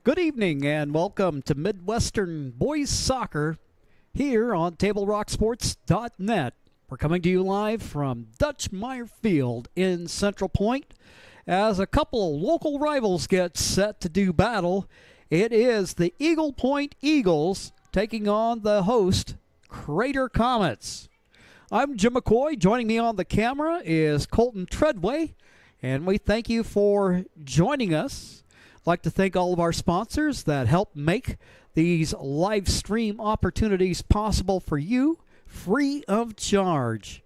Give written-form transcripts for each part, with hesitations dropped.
Good evening and welcome to Midwestern Boys Soccer here on TableRockSports.net. We're coming to you live from Dutch Meyer Field in Central Point as a couple of local rivals get set to do battle. It is the Eagle Point Eagles taking on the host, Crater Comets. I'm Jim McCoy. Joining me on the camera is Colton Treadway, and we thank you for joining us. I'd like to thank all of our sponsors that help make these live stream opportunities possible for you, free of charge.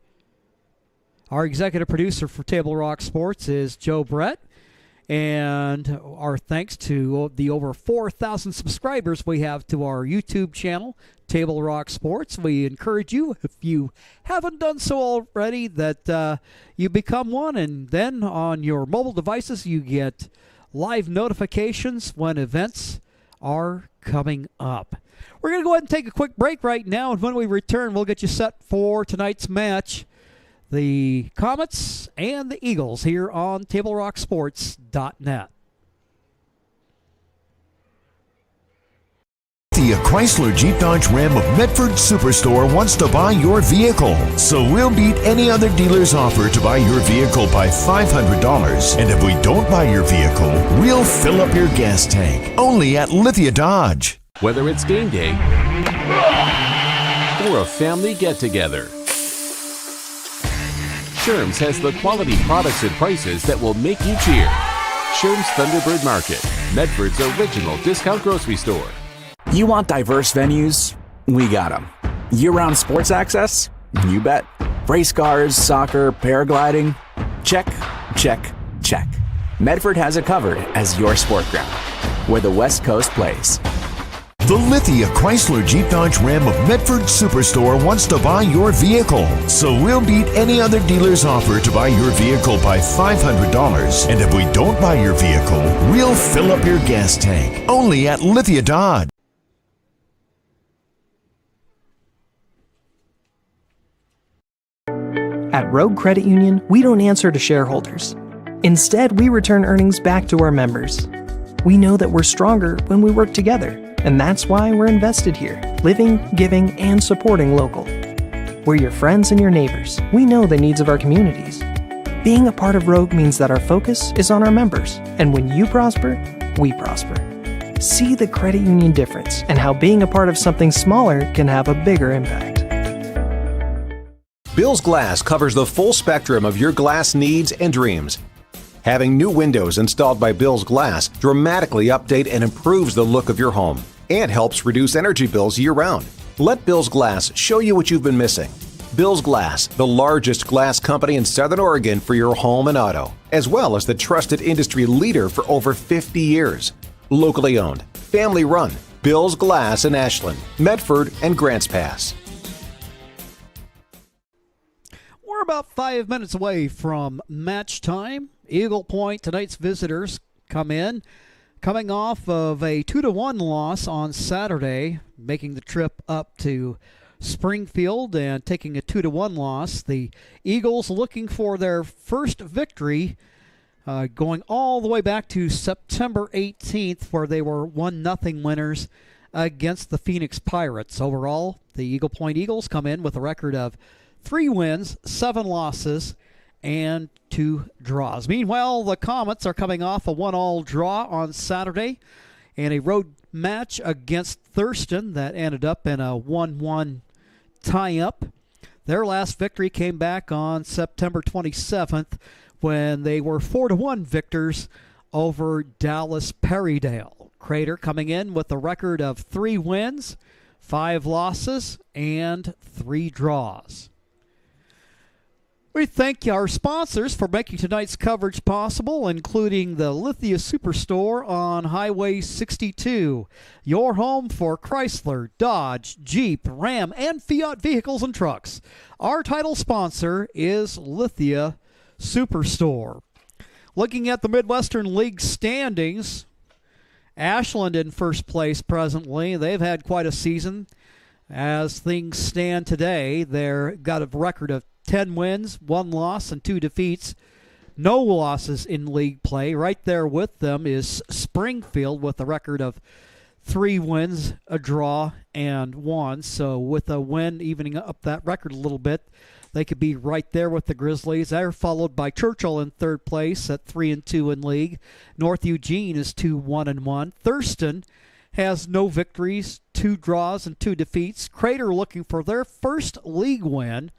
Our executive producer for Table Rock Sports is Joe Brett, and our thanks to the over 4,000 subscribers we have to our YouTube channel, Table Rock Sports. We encourage you, if you haven't done so already, that you become one, and then on your mobile devices you get live notifications when events are coming up. We're going to go ahead and take a quick break right now, and when we return, we'll get you set for tonight's match, the Comets and the Eagles, here on TableRockSports.net. The Chrysler Jeep Dodge Ram of Medford Superstore wants to buy your vehicle. So we'll beat any other dealer's offer to buy your vehicle by $500. And if we don't buy your vehicle, we'll fill up your gas tank. Only at Lithia Dodge. Whether it's game day or a family get-together, Sherm's has the quality products and prices that will make you cheer. Sherm's Thunderbird Market, Medford's original discount grocery store. You want diverse venues? We got them. Year-round sports access? You bet. Race cars, soccer, paragliding? Check, check, check. Medford has it covered as your sport ground, where the West Coast plays. The Lithia Chrysler Jeep Dodge Ram of Medford Superstore wants to buy your vehicle. So we'll beat any other dealer's offer to buy your vehicle by $500. And if we don't buy your vehicle, we'll fill up your gas tank. Only at Lithia Dodge. At Rogue Credit Union, we don't answer to shareholders. Instead, we return earnings back to our members. We know that we're stronger when we work together, and that's why we're invested here, living, giving, and supporting local. We're your friends and your neighbors. We know the needs of our communities. Being a part of Rogue means that our focus is on our members, and when you prosper, we prosper. See the credit union difference and how being a part of something smaller can have a bigger impact. Bill's Glass covers the full spectrum of your glass needs and dreams. Having new windows installed by Bill's Glass dramatically update and improves the look of your home and helps reduce energy bills year-round. Let Bill's Glass show you what you've been missing. Bill's Glass, the largest glass company in Southern Oregon for your home and auto, as well as the trusted industry leader for over 50 years. Locally owned, family run, Bill's Glass in Ashland, Medford, and Grants Pass. We're about 5 minutes away from match time. Eagle Point, tonight's visitors, coming off of a 2-1 loss on Saturday, making the trip up to Springfield and taking a 2-1 loss. The Eagles looking for their first victory, going all the way back to September 18th, where they were 1-0 winners against the Phoenix Pirates. Overall, the Eagle Point Eagles come in with a record of 3 wins, 7 losses, and 2 draws. Meanwhile, the Comets are coming off a 1-1 draw on Saturday in a road match against Thurston that ended up in a 1-1 tie-up. Their last victory came back on September 27th when they were 4-1 victors over Dallas Perrydale. Crater coming in with a record of 3 wins, 5 losses, and 3 draws. We thank our sponsors for making tonight's coverage possible, including the Lithia Superstore on Highway 62, your home for Chrysler, Dodge, Jeep, Ram, and Fiat vehicles and trucks. Our title sponsor is Lithia Superstore. Looking at the Midwestern League standings, Ashland in first place presently. They've had quite a season. As things stand today, they've got a record of 10 wins, 1 loss, and 2 defeats. no losses in league play. Right there with them is Springfield with a record of 3 wins, a draw, and 1. So with a win evening up that record a little bit, they could be right there with the Grizzlies. They're followed by Churchill in 3rd place at 3-2 in league. North Eugene is 2-1-1. Thurston has no victories, 2 draws and 2 defeats. Crater looking for their first league win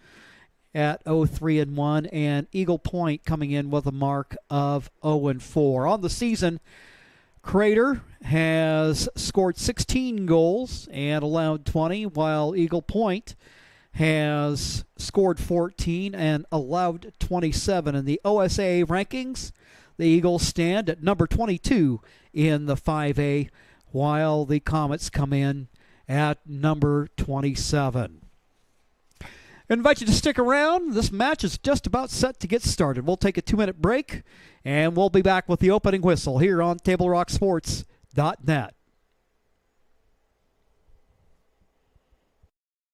at 0-3-1, and Eagle Point coming in with a mark of 0-4. On the season, Crater has scored 16 goals and allowed 20, while Eagle Point has scored 14 and allowed 27. In the OSA rankings, the Eagles stand at number 22 in the 5A, while the Comets come in at number 27. I invite you to stick around. This match is just about set to get started. We'll take a 2-minute break, and we'll be back with the opening whistle here on TableRockSports.net.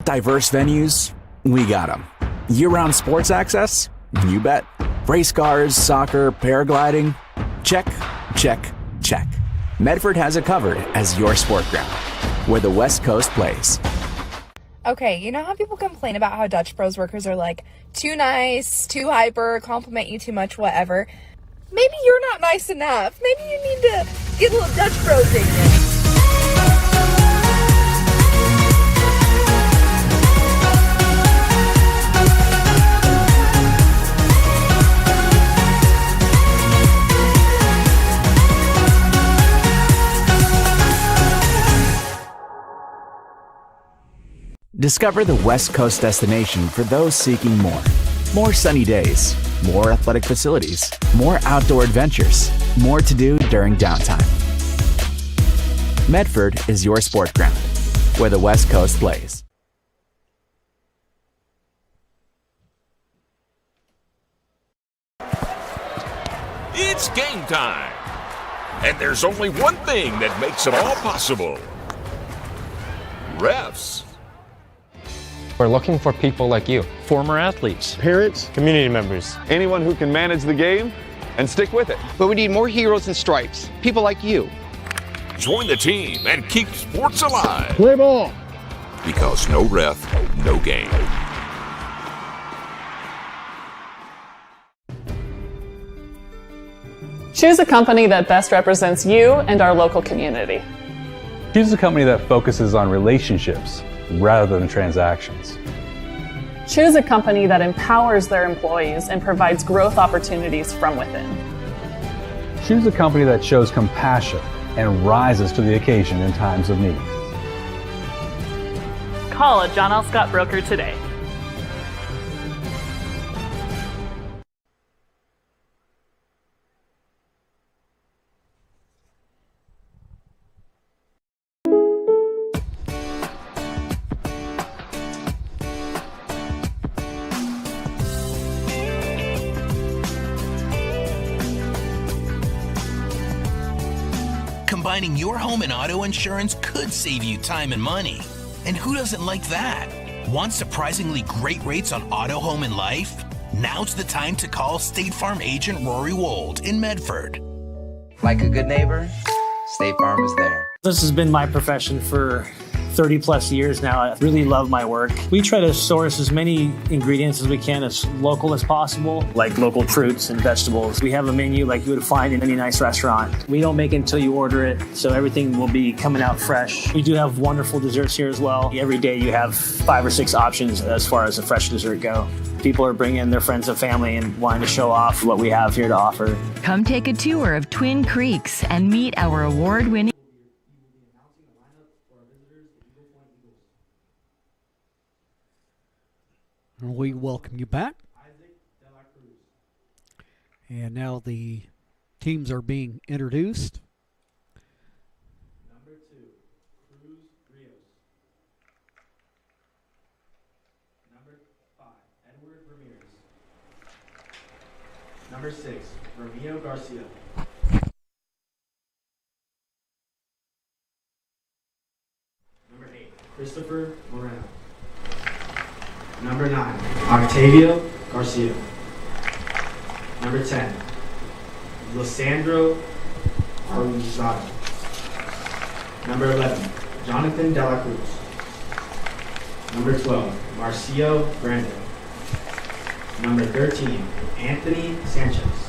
Diverse venues, we got them. Year-round sports access? You bet. Race cars, soccer, paragliding? Check, check, check. Medford has it covered as your sport ground, where the West Coast plays. Okay, you know how people complain about how Dutch Bros workers are like too nice, too hyper, compliment you too much, whatever? Maybe you're not nice enough. Maybe you need to get a little Dutch Bros in you. Discover the West Coast destination for those seeking more. More sunny days, more athletic facilities, more outdoor adventures, more to do during downtime. Medford is your sport ground, where the West Coast plays. It's game time. And there's only one thing that makes it all possible. Refs. We're looking for people like you. Former athletes. Parents. Community members. Anyone who can manage the game and stick with it. But we need more heroes and stripes. People like you. Join the team and keep sports alive. Play ball. Because no ref, no game. Choose a company that best represents you and our local community. Choose a company that focuses on relationships rather than transactions. Choose a company that empowers their employees and provides growth opportunities from within. Choose a company that shows compassion and rises to the occasion in times of need. Call a John L. Scott broker today. Combining your home and auto insurance could save you time and money. And who doesn't like that? Want surprisingly great rates on auto, home, and life? Now's the time to call State Farm agent Rory Wold in Medford. Like a good neighbor, State Farm is there. This has been my profession for 30 plus years now. I really love my work. We try to source as many ingredients as we can, as local as possible, like local fruits and vegetables. We have a menu like you would find in any nice restaurant. We don't make it until you order it, so everything will be coming out fresh. We do have wonderful desserts here as well. Every day you have 5 or 6 options as far as a fresh dessert go. People are bringing their friends and family and wanting to show off what we have here to offer. Come take a tour of Twin Creeks and meet our award-winning. We welcome you back. And now the teams are being introduced. Number 2, Cruz Rios. Number 5, Edward Ramirez. Number 6, Romeo Garcia. Number 8, Christopher Moreno. Number 9, Octavio Garcia. Number 10, Lissandro Aruzado. Number 11, Jonathan Dela Cruz. Number 12, Marcio Brando. Number 13, Anthony Sanchez.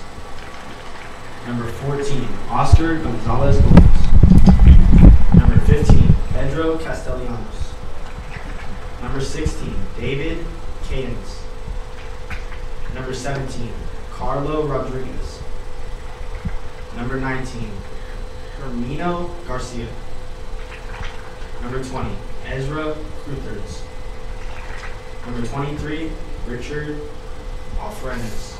Number 14, Oscar Gonzalez Gomez. Number 15, Pedro Castellanos. Number 16, David Cadence. Number 17, Carlo Rodriguez. Number 19, Hermino Garcia. Number 20, Ezra Cruthers. Number 23, Richard Alfrenes.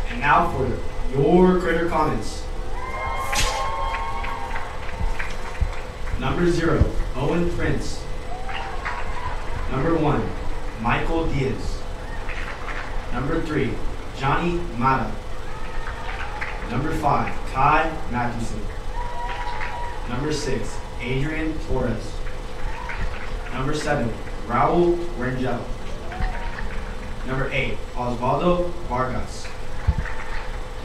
And now for your critter comments. Number 0, Owen Prince. Number 1, Michael Diaz. Number 3, Johnny Mata. Number 5, Kai Matheson. Number 6, Adrian Torres. Number 7, Raul Rangel. Number 8, Osvaldo Vargas.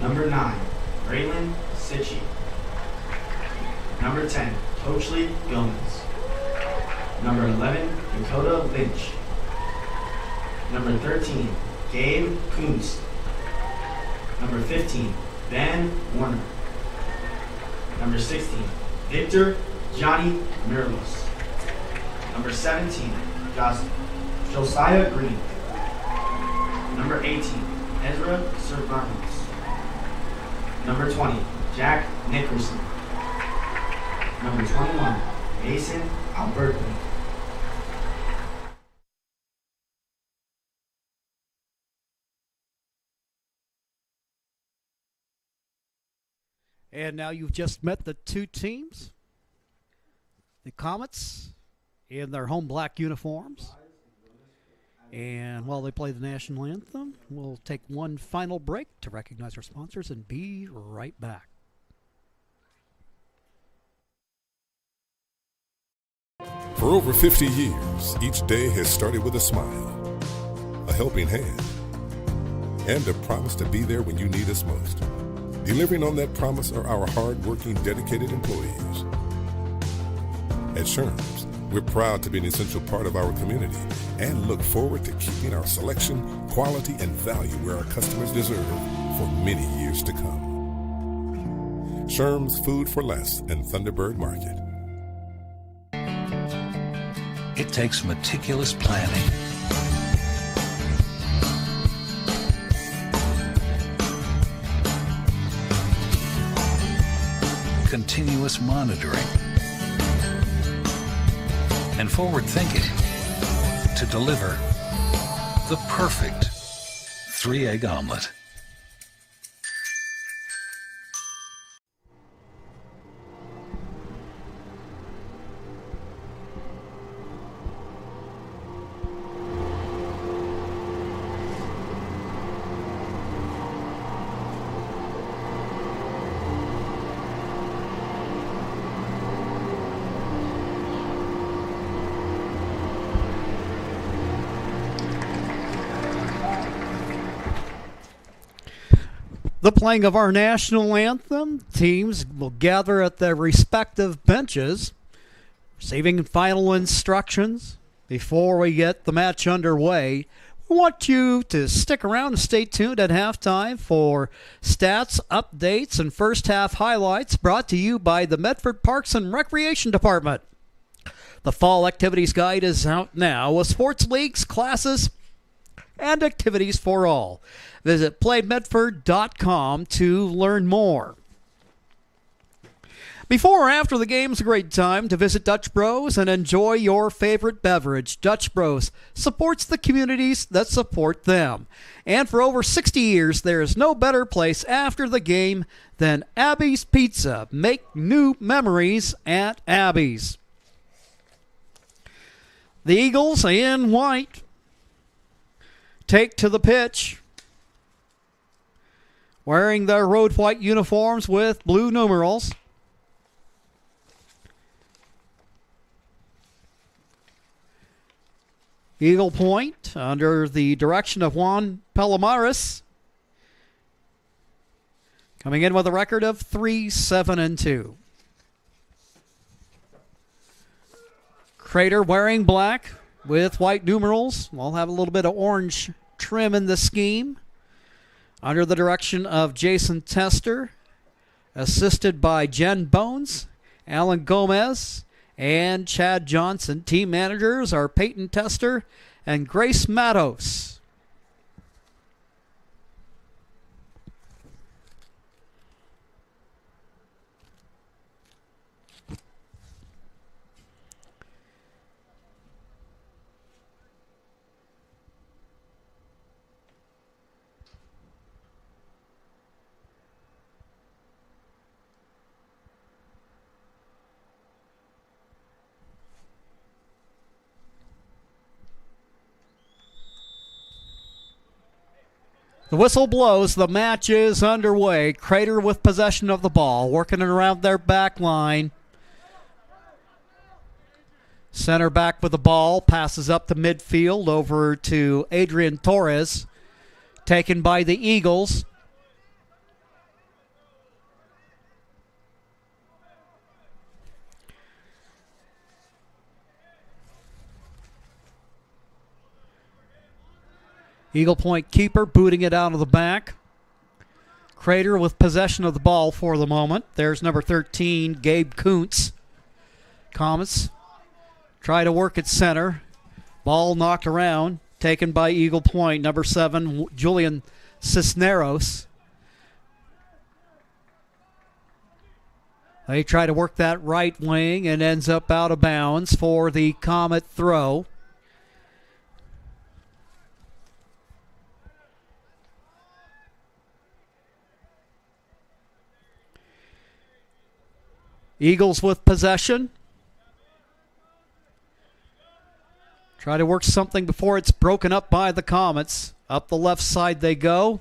Number 9, Braylon Sitchy. Number 10, Tochley Gomez. Number 11, Dakota Lynch. Number 13, Gabe Kunst. Number 15, Ben Warner. Number 16, Victor Johnny Mirlos. Number 17, Josiah Green. Number 18, Ezra Cervantes. Number 20, Jack Nicholson. Number 21, Mason Alberto. And now you've just met the two teams, the Comets in their home black uniforms. And while they play the national anthem, we'll take one final break to recognize our sponsors and be right back. For over 50 years, each day has started with a smile, a helping hand, and a promise to be there when you need us most. Delivering on that promise are our hard-working, dedicated employees. At Sherms, we're proud to be an essential part of our community and look forward to keeping our selection, quality, and value where our customers deserve for many years to come. Sherms Food for Less and Thunderbird Market. It takes meticulous planning, continuous monitoring, and forward thinking to deliver the perfect 3-egg omelet. The playing of our national anthem, teams will gather at their respective benches, receiving final instructions before we get the match underway. We want you to stick around and stay tuned at halftime for stats, updates, and first half highlights brought to you by the Medford Parks and Recreation Department. The Fall Activities Guide is out now with sports leagues, classes, and activities for all. Visit playmedford.com to learn more. Before or after the game is a great time to visit Dutch Bros and enjoy your favorite beverage. Dutch Bros supports the communities that support them. And for over 60 years, there is no better place after the game than Abby's Pizza. Make new memories at Abby's. The Eagles in white take to the pitch, wearing their road white uniforms with blue numerals. Eagle Point, under the direction of Juan Palomares, coming in with a record of 3-7-2. Crater wearing black with white numerals. We'll have a little bit of orange trim in the scheme. Under the direction of Jason Tester, assisted by Jen Bones, Alan Gomez, and Chad Johnson. Team managers are Peyton Tester and Grace Matos. The whistle blows. The match is underway. Crater with possession of the ball, working it around their back line. Center back with the ball, passes up to midfield over to Adrian Torres, taken by the Eagles. Eagle Point keeper booting it out of the back. Crater with possession of the ball for the moment. There's number 13, Gabe Kuntz. Comets try to work at center. Ball knocked around, taken by Eagle Point. Number 7, Julian Cisneros. They try to work that right wing and ends up out of bounds for the Comet throw. Eagles with possession. Try to work something before it's broken up by the Comets. Up the left side they go.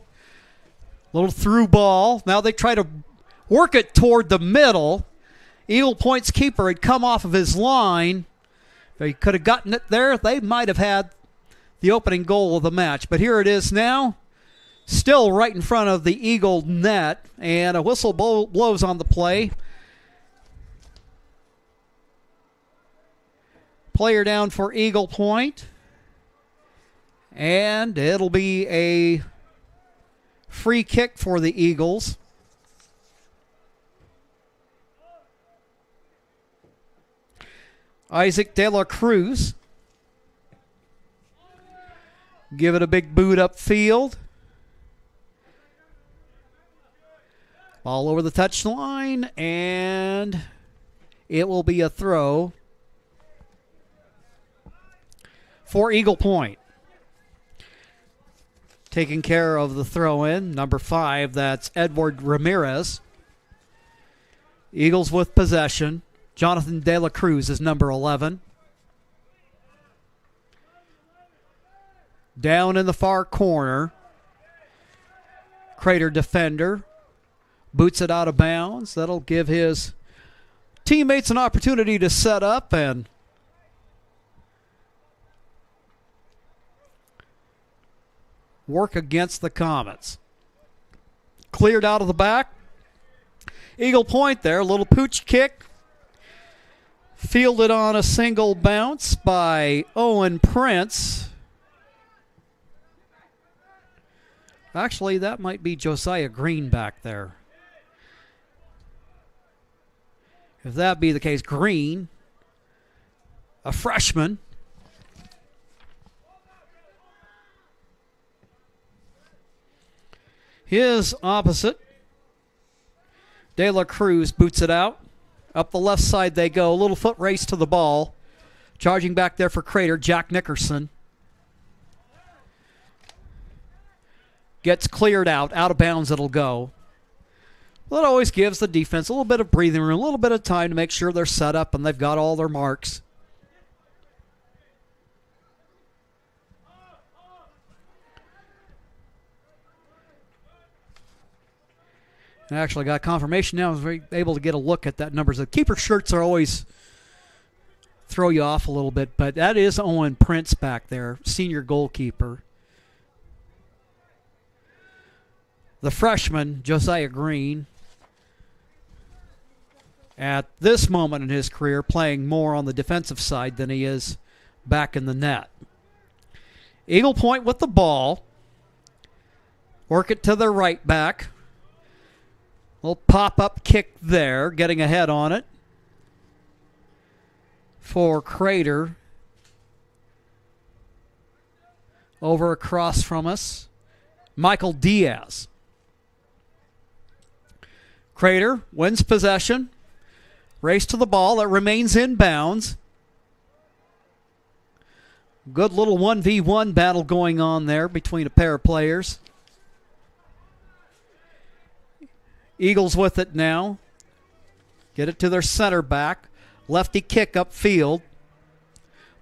Little through ball. Now they try to work it toward the middle. Eagle Point's keeper had come off of his line. If he could have gotten it there, they might have had the opening goal of the match. But here it is now. Still right in front of the Eagle net. And a whistle blows on the play. Player down for Eagle Point. And it'll be a free kick for the Eagles. Isaac De La Cruz. Give it a big boot upfield. Ball over the touchline, and it will be a throw for Eagle Point. Taking care of the throw-in, number 5, that's Edward Ramirez. Eagles with possession. Jonathan De La Cruz is number 11. Down in the far corner. Crater defender. Boots it out of bounds. That'll give his teammates an opportunity to set up and work against the Comets. Cleared out of the back. Eagle Point there, a little pooch kick. Fielded on a single bounce by Owen Prince. Actually, that might be Josiah Green back there. If that be the case, Green, a freshman. His opposite, De La Cruz, boots it out. Up the left side they go. A little foot race to the ball. Charging back there for Crater, Jack Nickerson. Gets cleared out of bounds it'll go. Well, it always gives the defense a little bit of breathing room, a little bit of time to make sure they're set up and they've got all their marks. I actually got confirmation now. I was able to get a look at that numbers. The keeper shirts are always throw you off a little bit, but that is Owen Prince back there, senior goalkeeper. the freshman, Josiah Green, at this moment in his career, playing more on the defensive side than he is back in the net. Eagle Point with the ball. Work it to their right back. Little pop-up kick there, getting ahead on it for Crater. Over across from us, Michael Diaz. Crater wins possession. Race to the ball. It remains in bounds. Good little 1v1 battle going on there between a pair of players. Eagles with it now. Get it to their center back. Lefty kick upfield.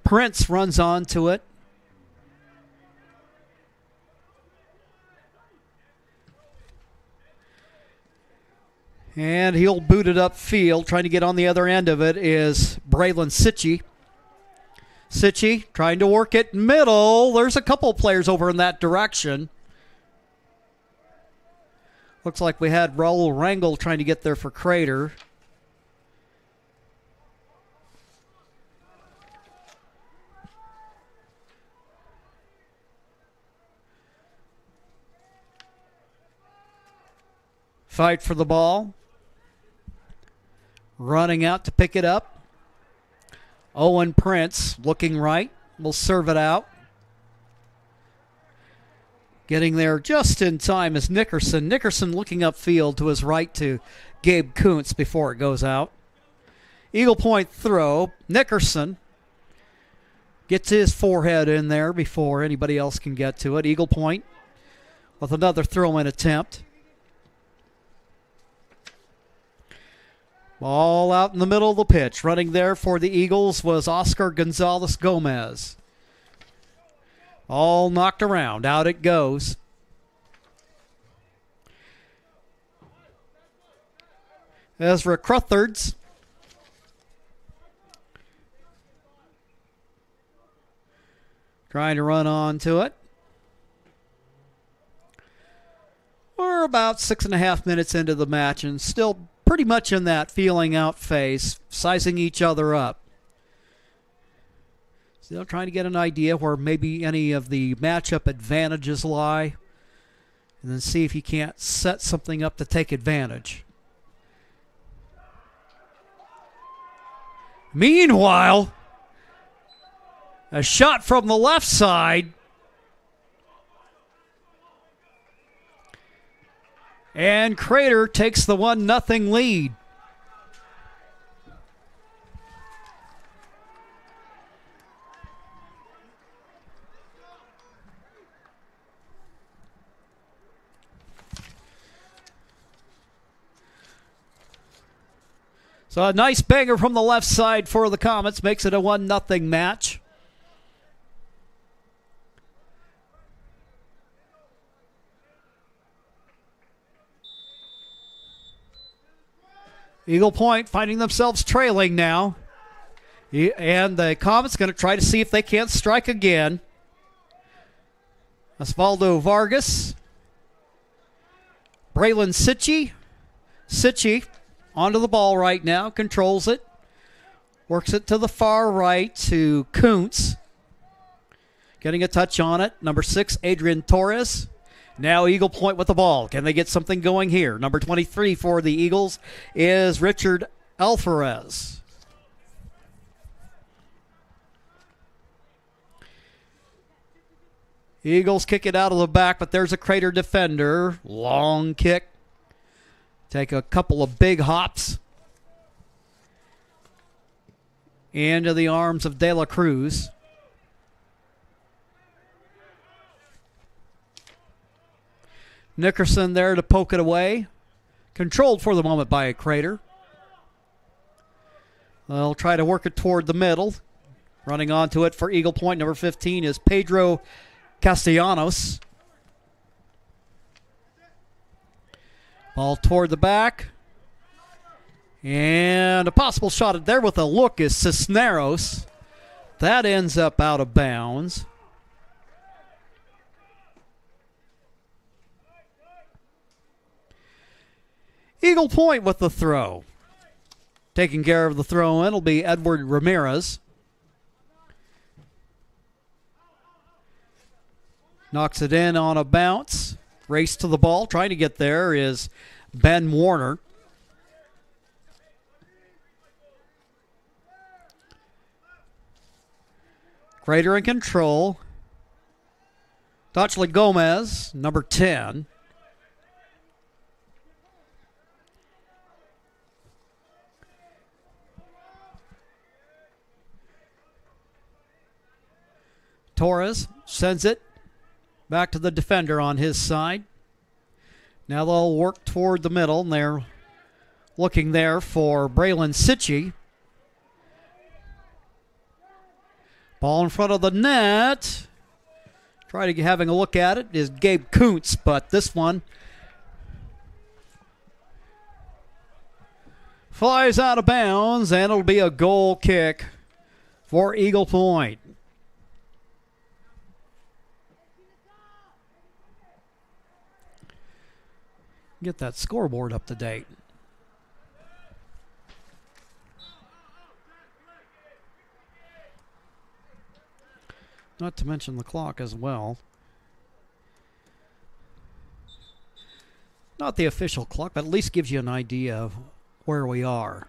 Prince runs onto it. And he'll boot it upfield. Trying to get on the other end of it is Braylon Sitchie. Sitchie trying to work it middle. There's a couple players over in that direction. Looks like we had Raul Rangel trying to get there for Crater. Fight for the ball. Running out to pick it up. Owen Prince looking right. Will serve it out. Getting there just in time is Nickerson. Nickerson looking upfield to his right to Gabe Kuntz before it goes out. Eagle Point throw. Nickerson gets his forehead in there before anybody else can get to it. Eagle Point with another throw-in attempt. Ball out in the middle of the pitch. Running there for the Eagles was Oscar Gonzalez Gomez. All knocked around. Out it goes. Ezra Cruthards. Trying to run onto it. We're about 6.5 minutes into the match and still pretty much in that feeling out phase, sizing each other up. Still trying to get an idea where maybe any of the matchup advantages lie, and then see if you can't set something up to take advantage. Meanwhile, a shot from the left side. And Crater takes the 1-0 lead. So a nice banger from the left side for the Comets makes it a 1-0 match. Eagle Point finding themselves trailing now. And the Comets going to try to see if they can't strike again. Osvaldo Vargas. Braylon Sitchie. Sitchie onto the ball right now. Controls it. Works it to the far right to Kuntz. Getting a touch on it. Number 6, Adrian Torres. Now Eagle Point with the ball. Can they get something going here? Number 23 for the Eagles is Richard Alvarez. Eagles kick it out of the back, but there's a Crater defender. Long kick. Take a couple of big hops into the arms of De La Cruz. Nickerson there to poke it away. Controlled for the moment by a Crater. They'll try to work it toward the middle. Running onto it for Eagle Point, number 15, is Pedro Castellanos. Ball toward the back. And a possible shot there with a look is Cisneros. That ends up out of bounds. Eagle Point with the throw. Taking care of the throw in will be Edward Ramirez. Knocks it in on a bounce. Race to the ball. Trying to get there is Ben Warner. Crater in control. Dotchley Gomez, number 10. Torres sends it back to the defender on his side. Now they'll work toward the middle, and they're looking there for Braylon Sitchie. Ball in front of the net. Having a look at it is Gabe Kuntz, but this one flies out of bounds, and it'll be a goal kick for Eagle Point. Get that scoreboard up to date. Not to mention the clock as well. Not the official clock, but at least gives you an idea of where we are.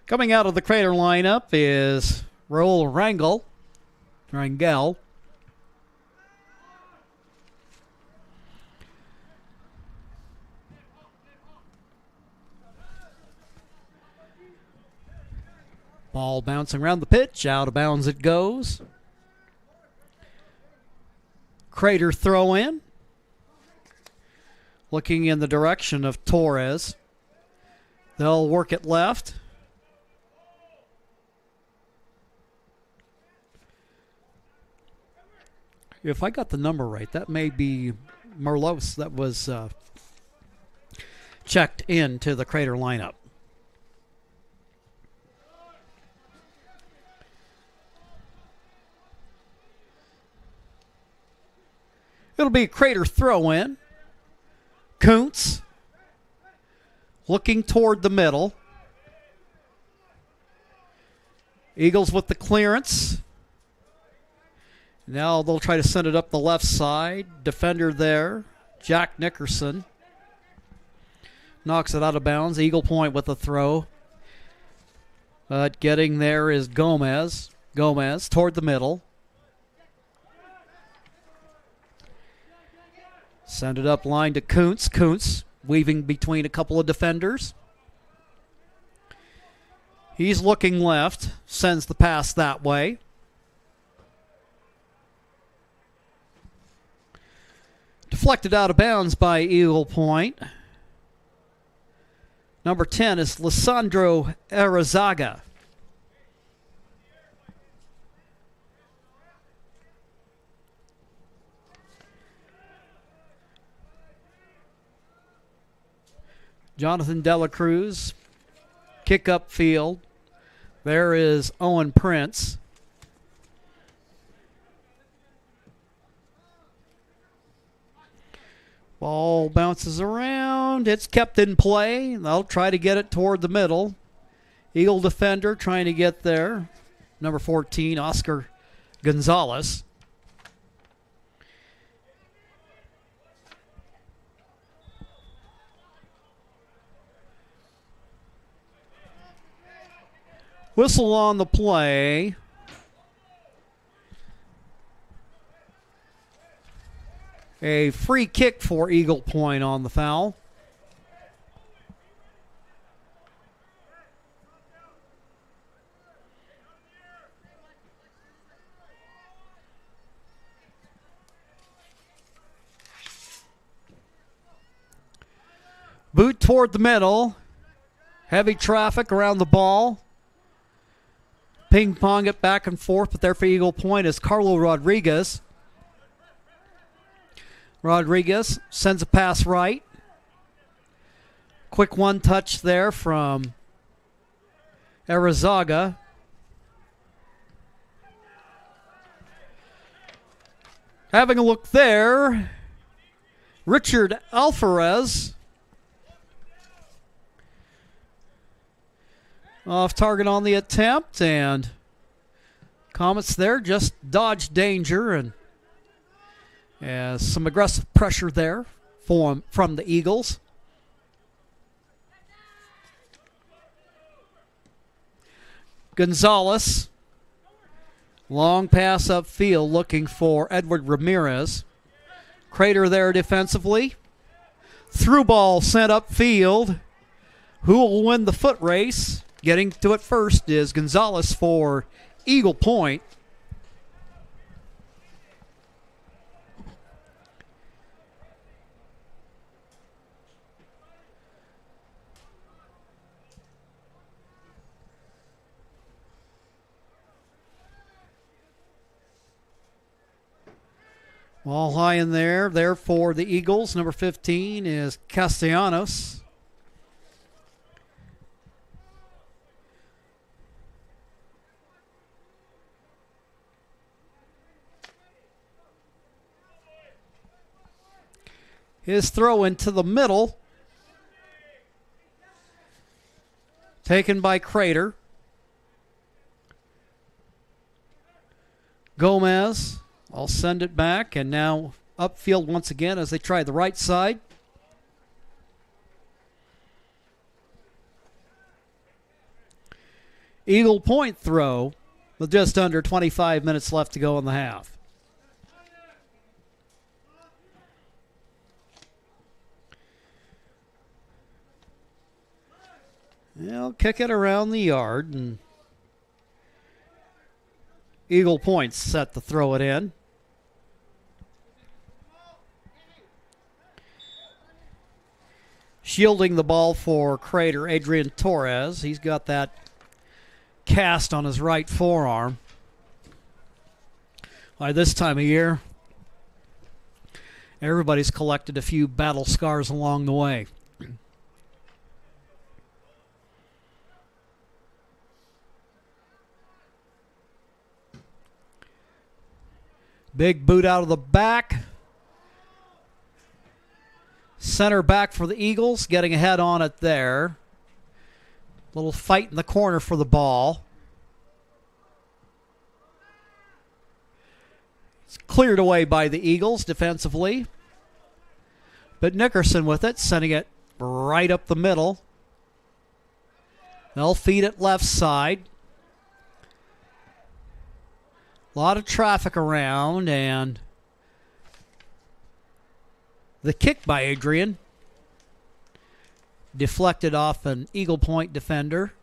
Coming out of the Crater lineup is Raul Rangel. Ball bouncing around the pitch, out of bounds it goes. Crater throw in. Looking in the direction of Torres. They'll work it left. If I got the number right, that may be Merlos that was checked into the Crater lineup. It'll be a Crater throw in. Kuntz looking toward the middle. Eagles with the clearance. Now they'll try to send it up the left side. Defender there, Jack Nickerson. Knocks it out of bounds. Eagle Point with the throw. But getting there is Gomez. Gomez toward the middle. Send it up line to Kuntz. Kuntz weaving between a couple of defenders. He's looking left. Sends the pass that way. Deflected out of bounds by Eagle Point. Number 10 is Lissandro Arizaga. Jonathan Dela Cruz, kick up field. There is Owen Prince. Ball bounces around. It's kept in play. They'll try to get it toward the middle. Eagle defender trying to get there. Number 14, Oscar Gonzalez. Whistle on the play. A free kick for Eagle Point on the foul. Boot toward the middle. Heavy traffic around the ball. Ping pong it back and forth, but there for Eagle Point is Carlo Rodriguez. Rodriguez sends a pass right. Quick one touch there from Arizaga. Having a look there, Richard Alvarez off target on the attempt, and Comets there just dodged danger, and some aggressive pressure there from the Eagles. Gonzalez, long pass upfield looking for Edward Ramirez. Crater there defensively. Through ball sent upfield. Who will win the foot race? Getting to it first is Gonzalez for Eagle Point. Ball high in there for the Eagles. Number 15 is Castellanos. His throw into the middle. Taken by Crater. Gomez. I'll send it back, and now upfield once again as they try the right side. Eagle Point throw with just under 25 minutes left to go in the half. They'll kick it around the yard, and Eagle Point's set to throw it in. Shielding the ball for Crater, Adrian Torres. He's got that cast on his right forearm. By this time of year, everybody's collected a few battle scars along the way. Big boot out of the back. Center back for the Eagles, getting ahead on it there. Little fight in the corner for the ball. It's cleared away by the Eagles defensively. But Nickerson with it, sending it right up the middle. They'll feed it left side. A lot of traffic around, and the kick by Adrian deflected off an Eagle Point defender.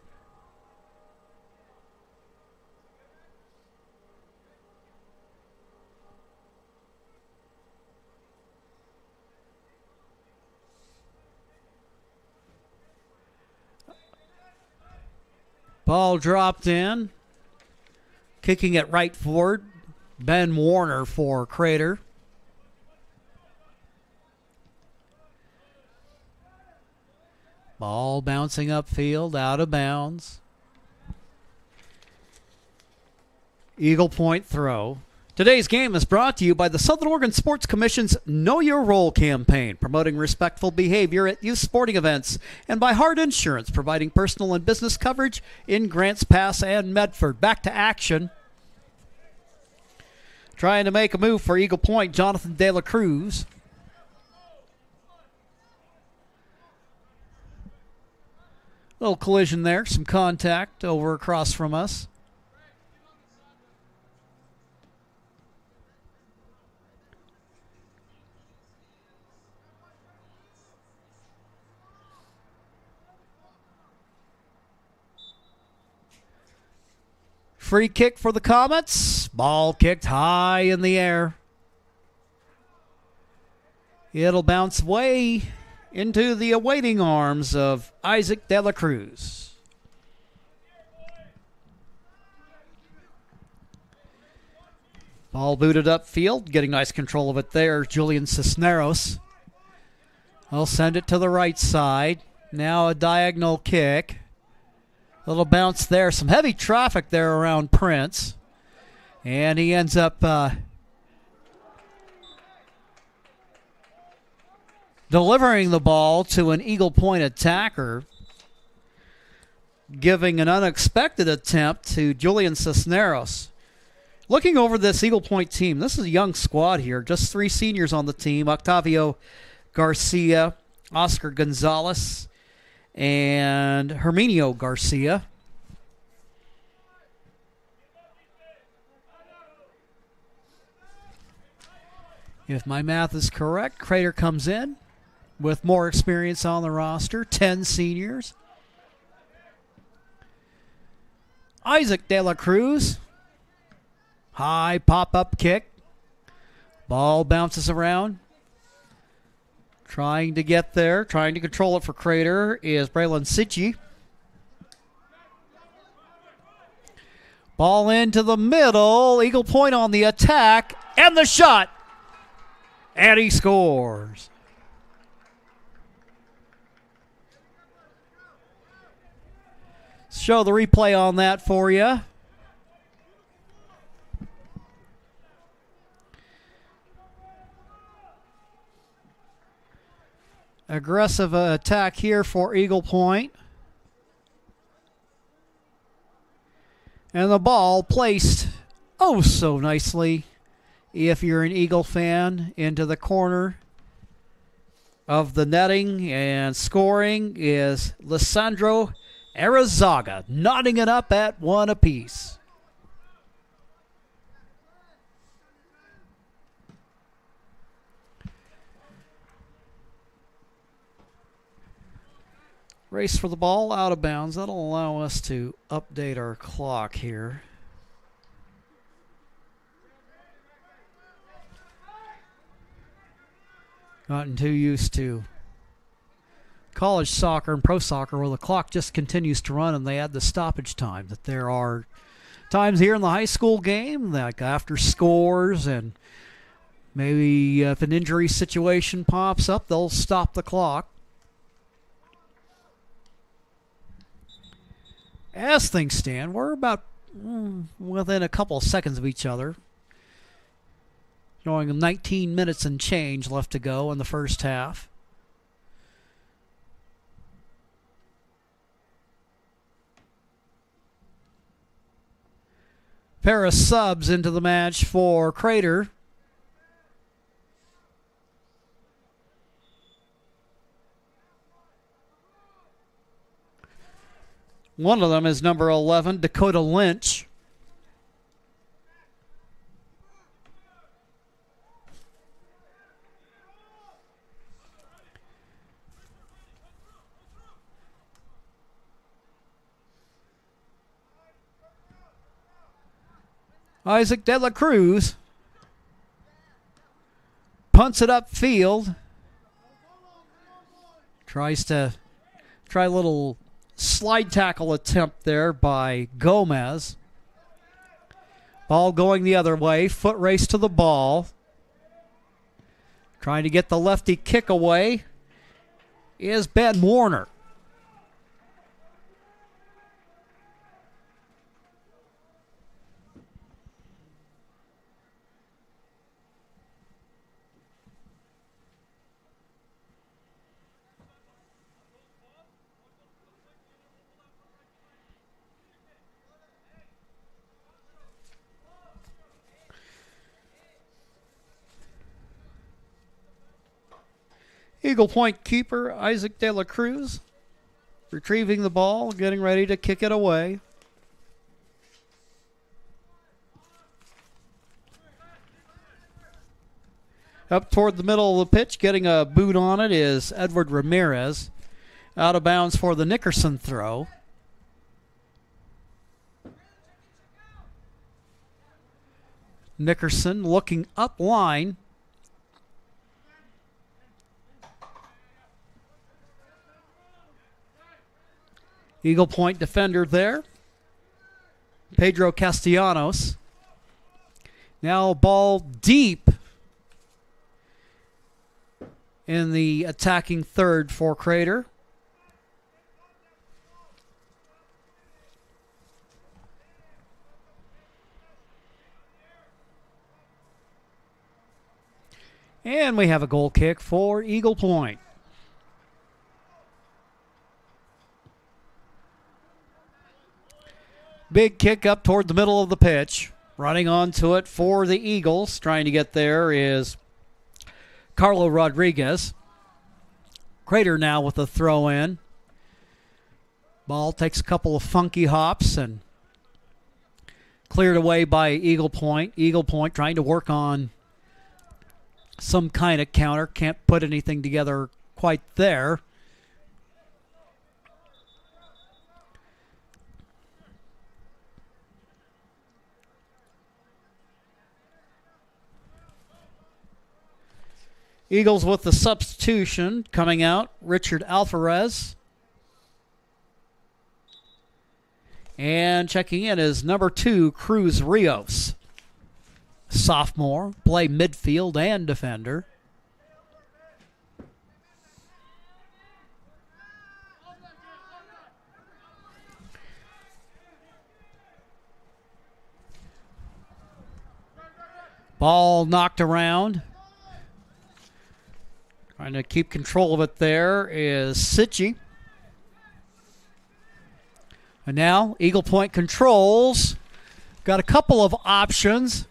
Ball dropped in. Kicking it right forward, Ben Warner for Crater. Ball bouncing upfield, out of bounds. Eagle Point throw. Today's game is brought to you by the Southern Oregon Sports Commission's Know Your Role campaign, promoting respectful behavior at youth sporting events, and by Hard Insurance, providing personal and business coverage in Grants Pass and Medford. Back to action. Trying to make a move for Eagle Point, Jonathan De La Cruz. Little collision there, some contact over across from us. Free kick for the Comets. Ball kicked high in the air. It'll bounce way into the awaiting arms of Isaac De La Cruz. Ball booted upfield, getting nice control of it there, Julian Cisneros. I'll send it to the right side. Now a diagonal kick. A little bounce there. Some heavy traffic there around Prince. And he ends up delivering the ball to an Eagle Point attacker, giving an unexpected attempt to Julian Cisneros. Looking over this Eagle Point team, this is a young squad here. Just 3 seniors on the team. Octavio Garcia, Oscar Gonzalez, and Herminio Garcia. If my math is correct, Crater comes in with more experience on the roster, 10 seniors. Isaac De La Cruz, high pop-up kick. Ball bounces around. Trying to get there, trying to control it for Crater is Braylon Sitchi. Ball into the middle. Eagle Point on the attack, and the shot. And he scores. Show the replay on that for you. Aggressive attack here for Eagle Point. And the ball placed oh so nicely, if you're an Eagle fan, into the corner of the netting, and scoring is Lissandro Arizaga, knotting it up at 1 apiece. Race for the ball, out of bounds. That'll allow us to update our clock here. Gotten too used to college soccer and pro soccer where the clock just continues to run and they add the stoppage time. That there are times here in the high school game, like after scores and maybe if an injury situation pops up, they'll stop the clock. As things stand, we're about within a couple of seconds of each other. Showing them 19 minutes and change left to go in the first half. Pair of subs into the match for Crater. One of them is number 11, Dakota Lynch. Isaac De La Cruz punts it upfield. Try a little slide tackle attempt there by Gomez. Ball going the other way. Foot race to the ball. Trying to get the lefty kick away is Ben Warner. Eagle Point keeper Isaac De La Cruz retrieving the ball, getting ready to kick it away. Up toward the middle of the pitch, getting a boot on it is Edward Ramirez. Out of bounds for the Nickerson throw. Nickerson looking up line. Eagle Point defender there. Pedro Castellanos. Now ball deep in the attacking third for Crater. And we have a goal kick for Eagle Point. Big kick up toward the middle of the pitch. Running onto it for the Eagles. Trying to get there is Carlo Rodriguez. Crater now with the throw in. Ball takes a couple of funky hops and cleared away by Eagle Point. Eagle Point trying to work on some kind of counter. Can't put anything together quite there. Eagles with the substitution coming out. Richard Alvarez. And checking in is number 2, Cruz Rios. Sophomore, play midfield and defender. Ball knocked around. Trying to keep control of it there is Sitchi. And now Eagle Point controls. Got a couple of options.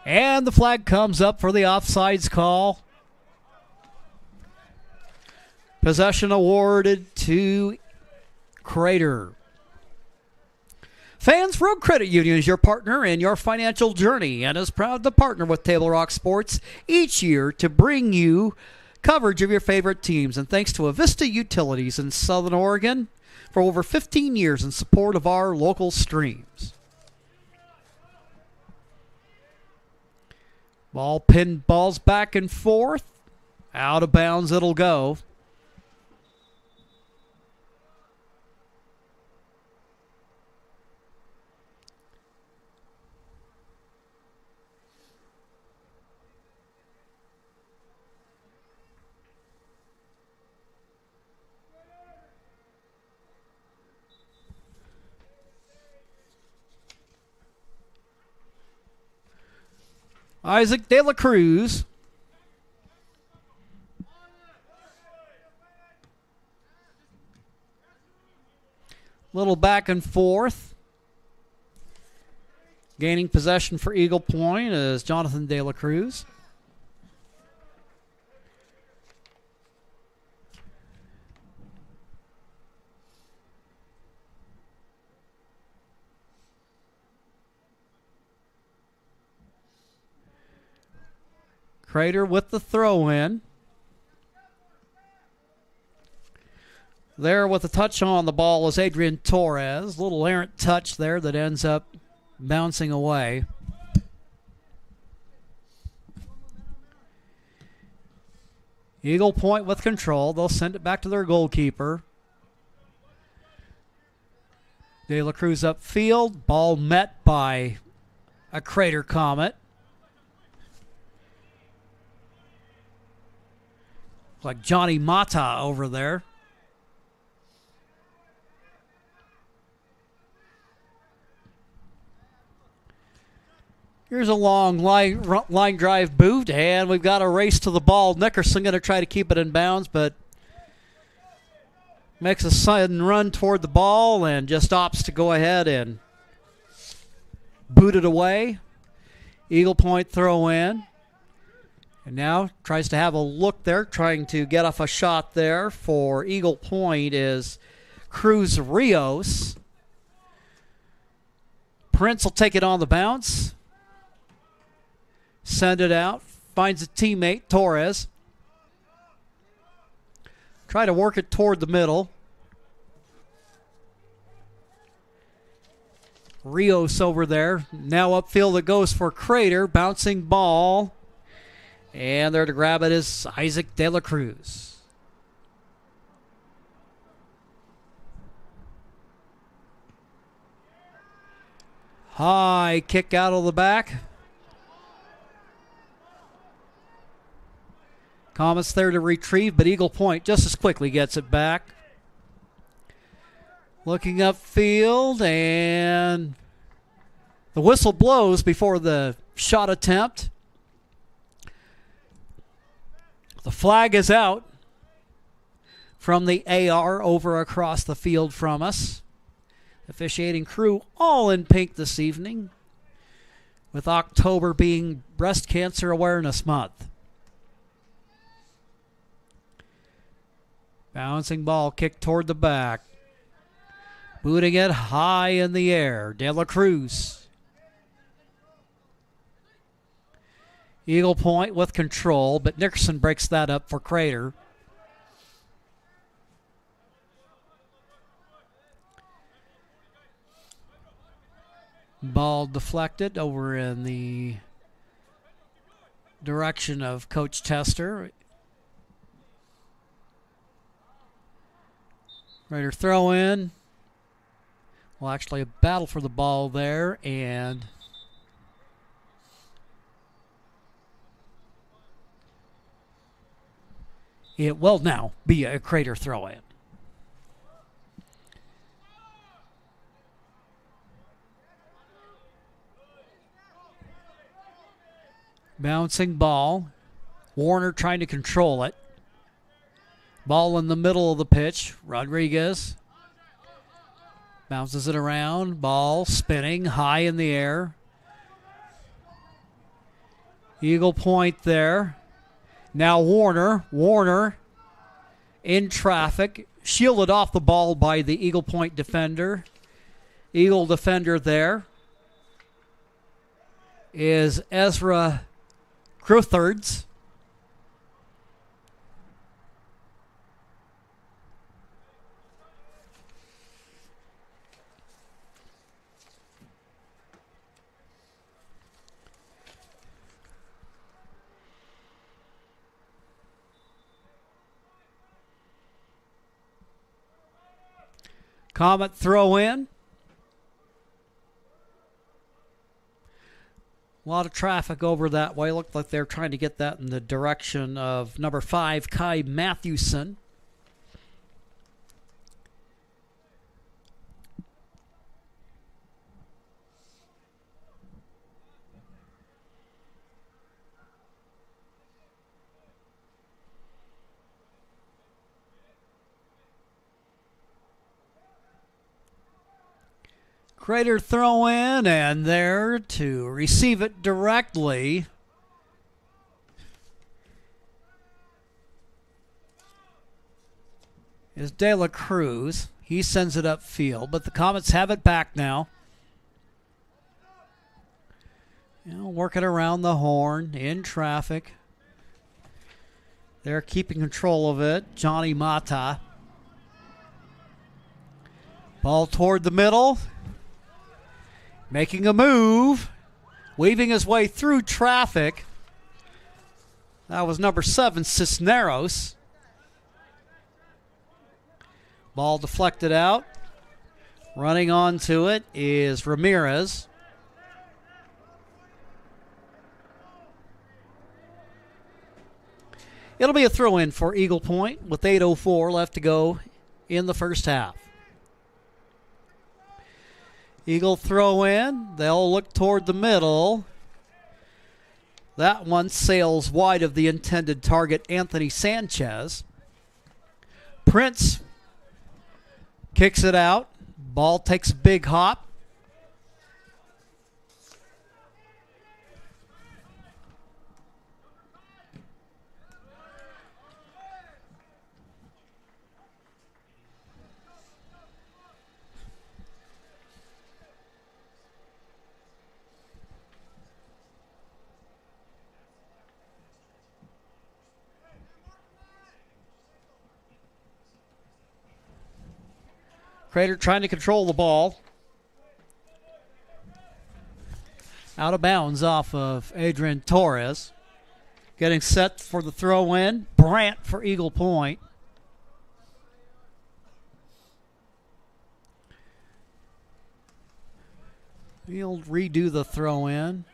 And the flag comes up for the offsides call. Possession awarded to Crater. Fans Road Credit Union is your partner in your financial journey and is proud to partner with Table Rock Sports each year to bring you coverage of your favorite teams. And thanks to Avista Utilities in Southern Oregon for over 15 years in support of our local streams. Ball pinballs back and forth. Out of bounds it'll go. Isaac De La Cruz. Little back and forth. Gaining possession for Eagle Point is Jonathan De La Cruz. Crater with the throw in. There with the touch on the ball is Adrian Torres. Little errant touch there that ends up bouncing away. Eagle Point with control. They'll send it back to their goalkeeper. De La Cruz upfield. Ball met by a Crater Comet. Like Johnny Mata over there. Here's a long line drive boot, and we've got a race to the ball. Nickerson going to try to keep it in bounds, but makes a sudden run toward the ball and just opts to go ahead and boot it away. Eagle Point throw in. And now tries to have a look there, trying to get off a shot there for Eagle Point is Cruz Rios. Prince will take it on the bounce. Send it out. Finds a teammate, Torres. Try to work it toward the middle. Rios over there. Now upfield it goes for Crater. Bouncing ball. And there to grab it is Isaac De La Cruz. High kick out of the back. Comets there to retrieve, but Eagle Point just as quickly gets it back. Looking upfield, and the whistle blows before the shot attempt. The flag is out from the AR over across the field from us. Officiating crew all in pink this evening, with October being Breast Cancer Awareness Month. Bouncing ball kicked toward the back. Booting it high in the air. De La Cruz. Eagle Point with control, but Nickerson breaks that up for Crater. Ball deflected over in the direction of Coach Tester. Raider throw in. Well, actually a battle for the ball there, and it will now be a Crater throw in. Bouncing ball. Warner trying to control it. Ball in the middle of the pitch. Rodriguez bounces it around. Ball spinning high in the air. Eagle Point there. Now Warner. Warner in traffic. Shielded off the ball by the Eagle Point defender. Eagle defender there is Ezra Cruthards. Comet throw in. A lot of traffic over that way. Looked like they're trying to get that in the direction of number 5, Kai Mathewson. Crater throw in, and there to receive it directly is De La Cruz. He sends it upfield, but the Comets have it back now. Working around the horn in traffic. They're keeping control of it. Johnny Mata. Ball toward the middle. Making a move, weaving his way through traffic. That was number 7, Cisneros. Ball deflected out. Running onto it is Ramirez. It'll be a throw-in for Eagle Point with 8:04 left to go in the first half. Eagle throw in. They'll look toward the middle. That one sails wide of the intended target, Anthony Sanchez. Prince kicks it out. Ball takes a big hop. Crater trying to control the ball. Out of bounds off of Adrian Torres. Getting set for the throw in. Brandt for Eagle Point. He'll redo the throw in.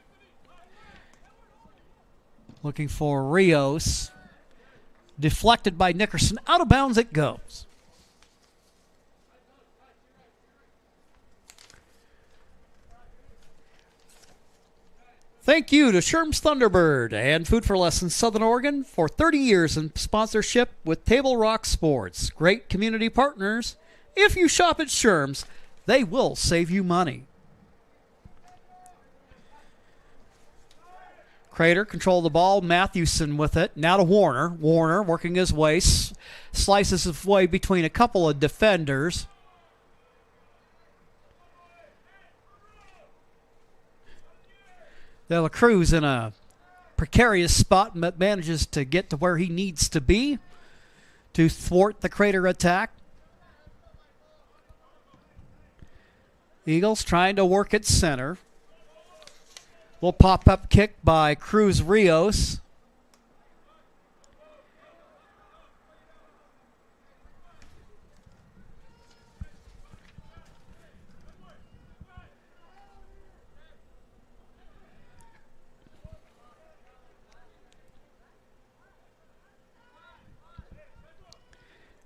Looking for Rios. Deflected by Nickerson. Out of bounds it goes. Thank you to Sherm's Thunderbird and Food for Less in Southern Oregon for 30 years in sponsorship with Table Rock Sports. Great community partners. If you shop at Sherm's, They will save you money. Crater control the ball. Mathewson with it. Now to Warner. Warner working his way. Slices his way between a couple of defenders. De La Cruz in a precarious spot but manages to get to where he needs to be to thwart the Crater attack. Eagles trying to work at center. Little pop-up kick by Cruz Rios.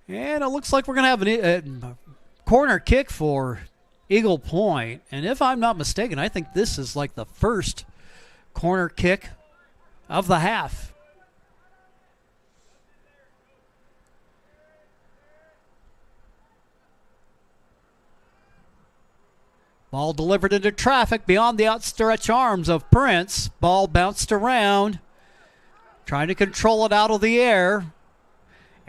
And it looks like we're going to have a corner kick for Eagle Point. And if I'm not mistaken, I think this is like the first corner kick of the half. Ball delivered into traffic beyond the outstretched arms of Prince. Ball bounced around, trying to control it out of the air.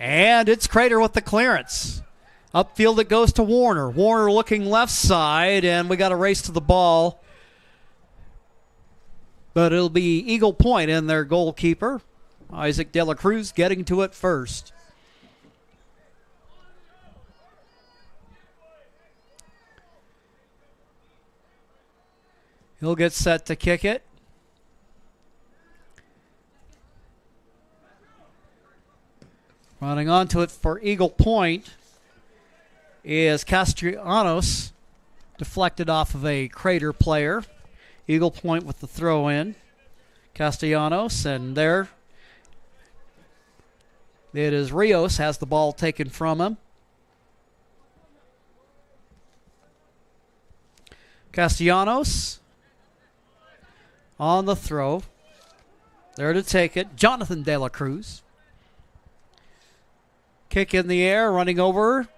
And it's Crater with the clearance. Upfield it goes to Warner. Warner looking left side, and we got a race to the ball. But it'll be Eagle Point in their goalkeeper. Isaac De La Cruz getting to it first. He'll get set to kick it. Running onto it for Eagle Point is Castellanos, deflected off of a Crater player. Eagle Point with the throw in. Castellanos, and there it is. Rios has the ball taken from him. Castellanos on the throw. There to take it, Jonathan De La Cruz. Kick in the air, running over.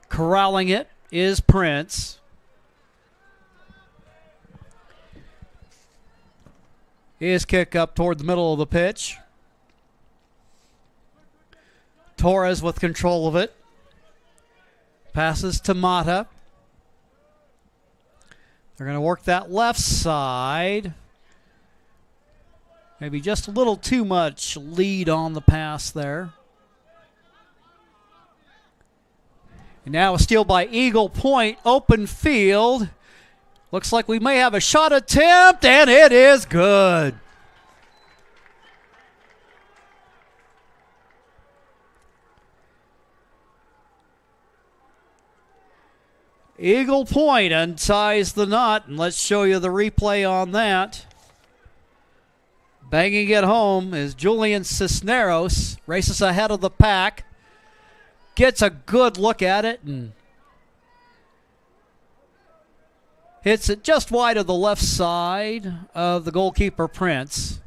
Corralling it is Prince. His kick up toward the middle of the pitch. Torres with control of it. Passes to Mata. They're going to work that left side. Maybe just a little too much lead on the pass there. And now a steal by Eagle Point, open field. Looks like we may have a shot attempt, and it is good. Eagle Point unties the knot, and let's show you the replay on that. Banging it home is Julian Cisneros, races ahead of the pack. Gets a good look at it and hits it just wide of the left side of the goalkeeper, Prince.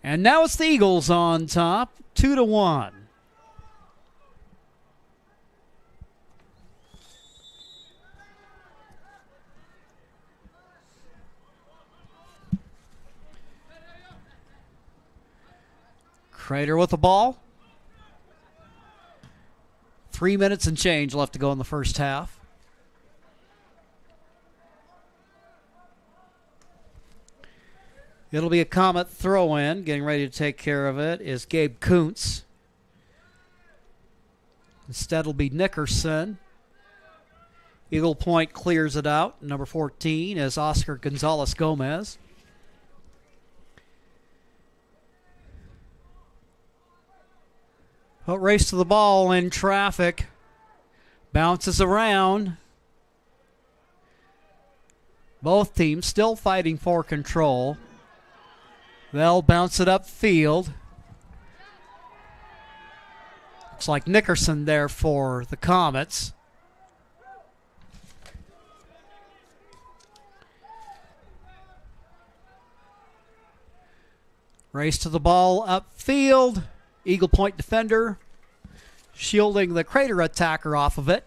And now it's the Eagles on top, 2-1. Crater with the ball. 3 minutes and change left to go in the first half. It'll be a Comet throw-in. Getting ready to take care of it is Gabe Kuntz. Instead it'll be Nickerson. Eagle Point clears it out. Number 14 is Oscar Gonzalez Gomez. But race to the ball in traffic. Bounces around. Both teams still fighting for control. They'll bounce it upfield. Looks like Nickerson there for the Comets. Race to the ball upfield. Eagle Point defender shielding the Crater attacker off of it.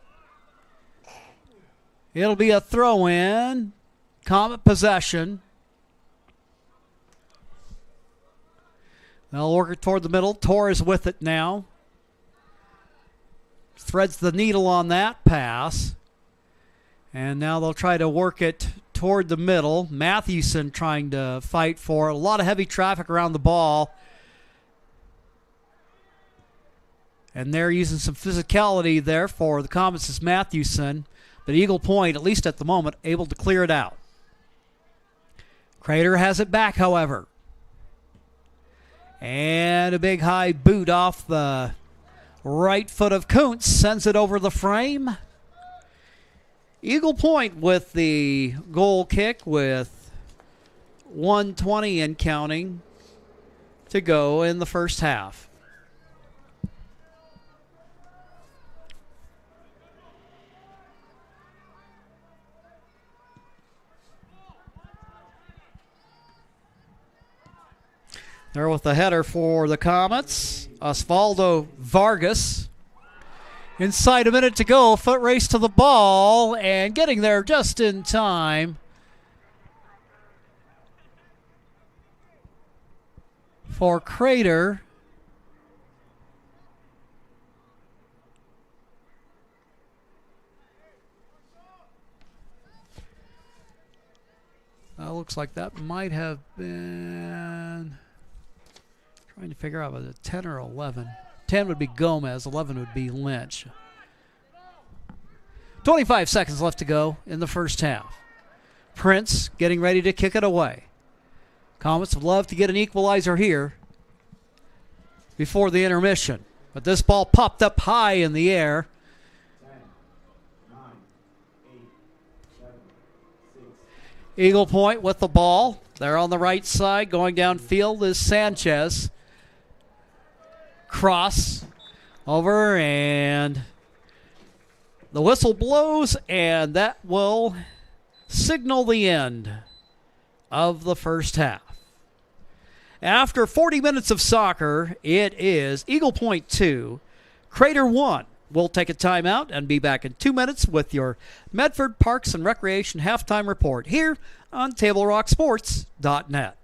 It'll be a throw-in. Comet possession. They'll work it toward the middle. Torres with it now. Threads the needle on that pass. And now they'll try to work it toward the middle. Mathewson trying to fight for it. A lot of heavy traffic around the ball. And they're using some physicality there for the Comets is Mathewson. But Eagle Point, at least at the moment, able to clear it out. Crater has it back, however. And a big high boot off the right foot of Kuntz. Sends it over the frame. Eagle Point with the goal kick with 1:20 and counting to go in the first half. There with the header for the Comets, Osvaldo Vargas. Inside a minute to go, foot race to the ball, and getting there just in time for Crater. Looks like that might have been... Trying to figure out whether 10 or 11. 10 would be Gomez, 11 would be Lynch. 25 seconds left to go in the first half. Prince getting ready to kick it away. Comets would love to get an equalizer here before the intermission. But this ball popped up high in the air. 10, 9, 8, 7, 6. Eagle Point with the ball. They're on the right side. Going downfield is Sanchez. Cross over, and the whistle blows, and that will signal the end of the first half. After 40 minutes of soccer, it is Eagle Point 2, Crater 1. We'll take a timeout and be back in 2 minutes with your Medford Parks and Recreation halftime report here on TableRockSports.net.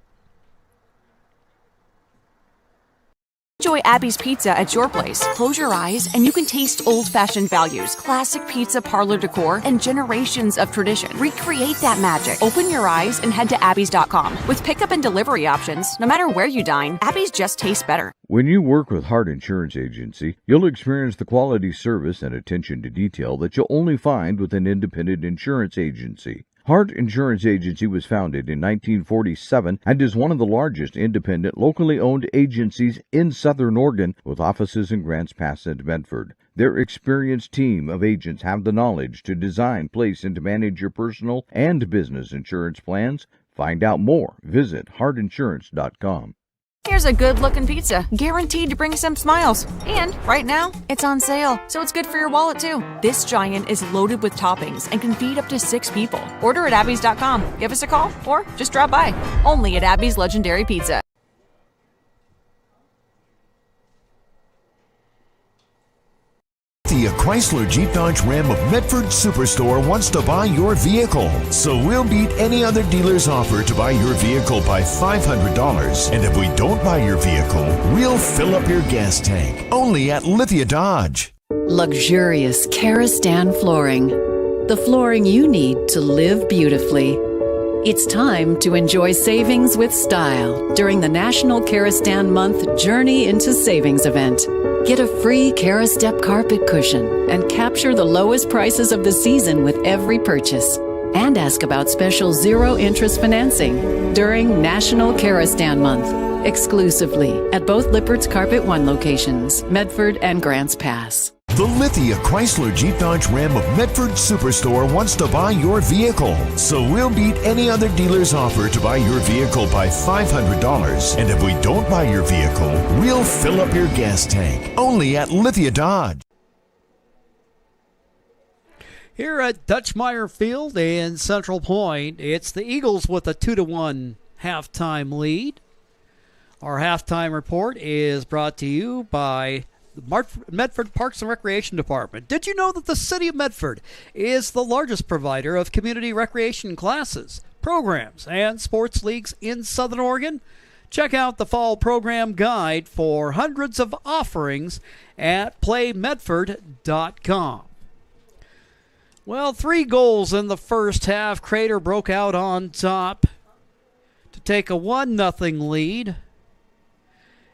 Enjoy Abby's Pizza at your place. Close your eyes and you can taste old-fashioned values, classic pizza parlor decor, and generations of tradition. Recreate that magic. Open your eyes and head to abbys.com. With pickup and delivery options, no matter where you dine, Abby's just tastes better. When you work with Hart Insurance Agency, you'll experience the quality service and attention to detail that you'll only find with an independent insurance agency. Hart Insurance Agency was founded in 1947 and is one of the largest independent, locally owned agencies in Southern Oregon, with offices in Grants Pass and Medford. Their experienced team of agents have the knowledge to design, place, and to manage your personal and business insurance plans. Find out more. Visit hartinsurance.com. Here's a good-looking pizza, guaranteed to bring some smiles. And right now, it's on sale, so it's good for your wallet, too. This giant is loaded with toppings and can feed up to 6 people. Order at abbys.com. Give us a call or just drop by. Only at Abby's Legendary Pizza. The Chrysler Jeep Dodge Ram of Medford Superstore wants to buy your vehicle. So we'll beat any other dealer's offer to buy your vehicle by $500. And if we don't buy your vehicle, we'll fill up your gas tank. Only at Lithia Dodge. Luxurious Karastan flooring. The flooring you need to live beautifully. It's time to enjoy savings with style during the National Karastan Month Journey into Savings event. Get a free Karastep carpet cushion and capture the lowest prices of the season with every purchase. And ask about special zero-interest financing during National Karastan Month, exclusively at both Lippert's Carpet One locations, Medford and Grants Pass. The Lithia Chrysler Jeep Dodge Ram of Medford Superstore wants to buy your vehicle. So we'll beat any other dealer's offer to buy your vehicle by $500. And if we don't buy your vehicle, we'll fill up your gas tank. Only at Lithia Dodge. Here at Dutchmeyer Field in Central Point, it's the Eagles with a 2-1 halftime lead. Our halftime report is brought to you by the Medford Parks and Recreation Department. Did you know that the City of Medford is the largest provider of community recreation classes, programs, and sports leagues in Southern Oregon? Check out the fall program guide for hundreds of offerings at playmedford.com. Well, 3 goals in the first half. Crater broke out on top to take a 1-0 lead.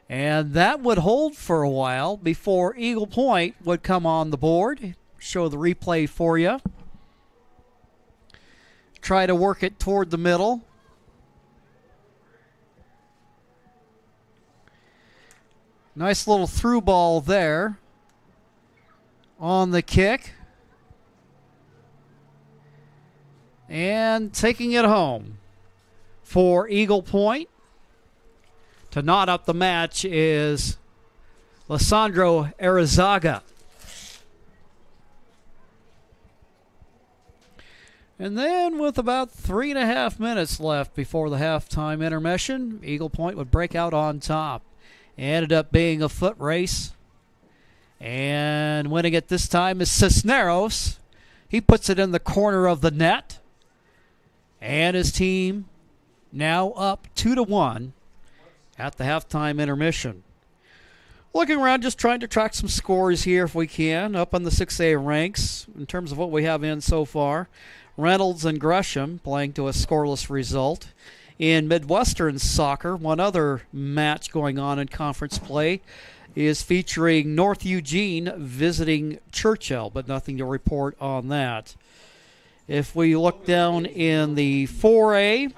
And that would hold for a while before Eagle Point would come on the board. Show the replay for you. Try to work it toward the middle. Nice little through ball there on the kick. And taking it home for Eagle Point. To knot up the match is Lissandro Arizaga. And then with about 3.5 minutes left before the halftime intermission, Eagle Point would break out on top. It ended up being a foot race. And winning it this time is Cisneros. He puts it in the corner of the net. And his team now up 2-1 at the halftime intermission. Looking around, just trying to track some scores here if we can, up on the 6A ranks in terms of what we have in so far. Reynolds and Gresham playing to a scoreless result. In Midwestern soccer, one other match going on in conference play is featuring North Eugene visiting Churchill, but nothing to report on that. If we look down in the 4A,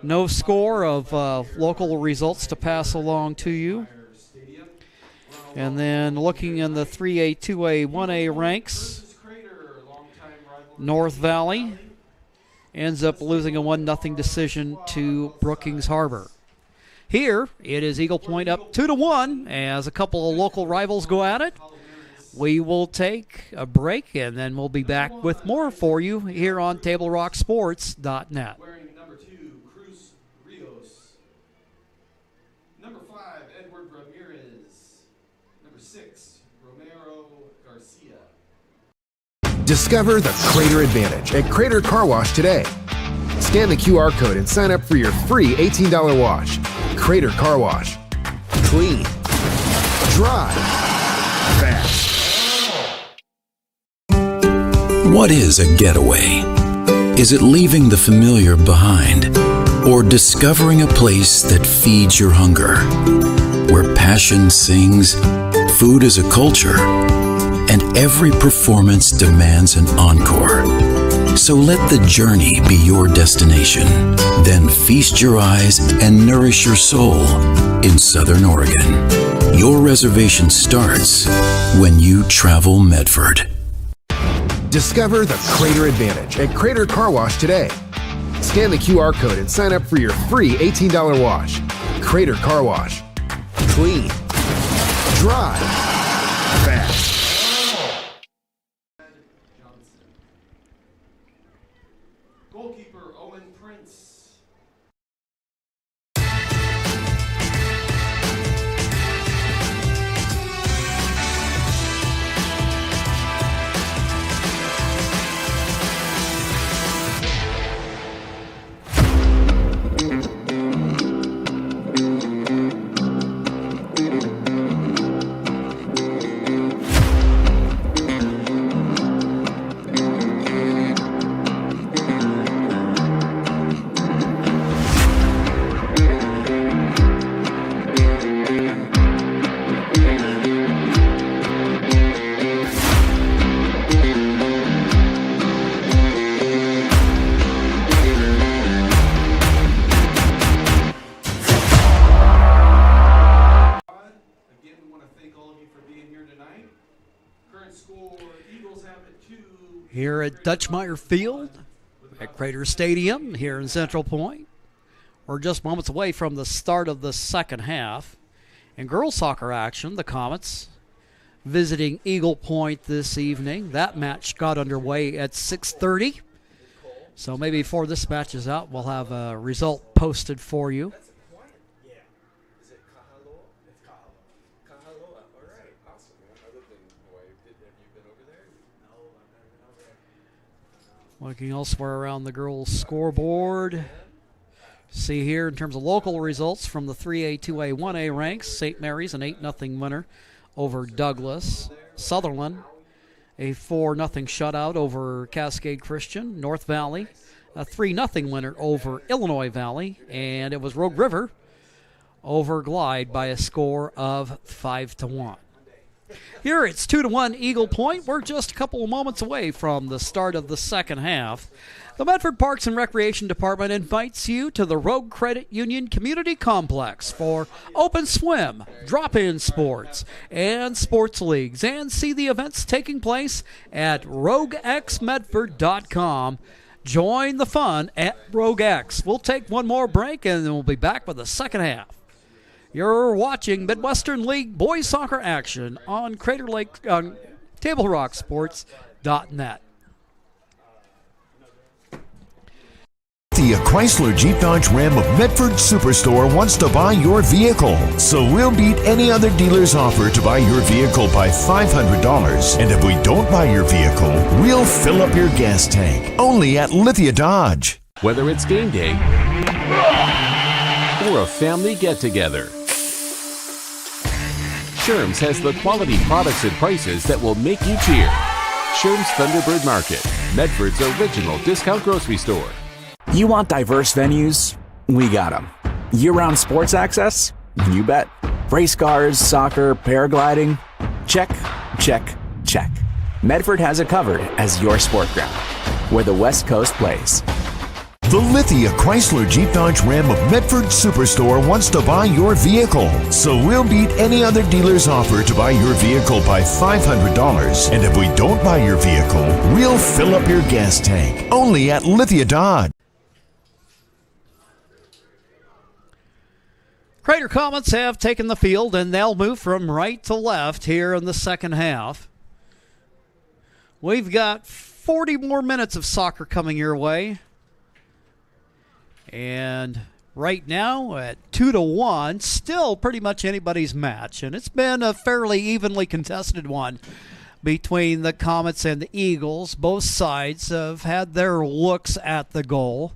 no score of local results to pass along to you. And then looking in the 3A, 2A, 1A ranks, North Valley ends up losing a 1-0 decision to Brookings Harbor. Here, it is Eagle Point up 2-1 as a couple of local rivals go at it. We will take a break, and then we'll be back with more for you here on TableRockSports.net. Wearing number 2, Cruz Rios. Number 5, Edward Ramirez. Number 6, Romero Garcia. Discover the Crater Advantage at Crater Car Wash today. Scan the QR code and sign up for your free $18 wash. Crater Car Wash. Clean. Dry. Fast. What is a getaway? Is it leaving the familiar behind? Or discovering a place that feeds your hunger? Where passion sings, food is a culture, and every performance demands an encore. So let the journey be your destination. Then feast your eyes and nourish your soul in Southern Oregon. Your reservation starts when you travel Medford. Discover the Crater Advantage at Crater Car Wash today. Scan the QR code and sign up for your free $18 wash. Crater Car Wash. Clean. Dry. Fast. Goalkeeper Owen Prince. Here at Dutchmeyer Field at Crater Stadium here in Central Point. We're just moments away from the start of the second half. In girls soccer action, the Comets visiting Eagle Point this evening. That match got underway at 6:30. So maybe before this match is out, we'll have a result posted for you. Looking elsewhere around the girls' scoreboard. See here in terms of local results from the 3A, 2A, 1A ranks. St. Mary's an 8-0 winner over Douglas. Sutherland a 4-0 shutout over Cascade Christian. North Valley a 3-0 winner over Illinois Valley. And it was Rogue River over Glide by a score of 5-1. Here it's 2-1 Eagle Point. We're just a couple of moments away from the start of the second half. The Medford Parks and Recreation Department invites you to the Rogue Credit Union Community Complex for open swim, drop-in sports, and sports leagues, and see the events taking place at RogueXMedford.com. Join the fun at RogueX. We'll take one more break, and then we'll be back with the second half. You're watching Midwestern League boys soccer action on Crater Lake, TableRockSports.net. The Chrysler Jeep Dodge Ram of Medford Superstore wants to buy your vehicle. So we'll beat any other dealer's offer to buy your vehicle by $500. And if we don't buy your vehicle, we'll fill up your gas tank. Only at Lithia Dodge. Whether it's game day or a family get-together, Sherm's has the quality products and prices that will make you cheer. Sherm's Thunderbird Market, Medford's original discount grocery store. You want diverse venues? We got them. Year-round sports access? You bet. Race cars, soccer, paragliding? Check, check, check. Medford has it covered as your sport ground, where the West Coast plays. The Lithia Chrysler Jeep Dodge Ram of Medford Superstore wants to buy your vehicle. So we'll beat any other dealer's offer to buy your vehicle by $500. And if we don't buy your vehicle, we'll fill up your gas tank. Only at Lithia Dodge. Crater Comets have taken the field, and they'll move from right to left here in the second half. We've got 40 more minutes of soccer coming your way. And right now at 2-1, still pretty much anybody's match. And it's been a fairly evenly contested one between the Comets and the Eagles. Both sides have had their looks at the goal.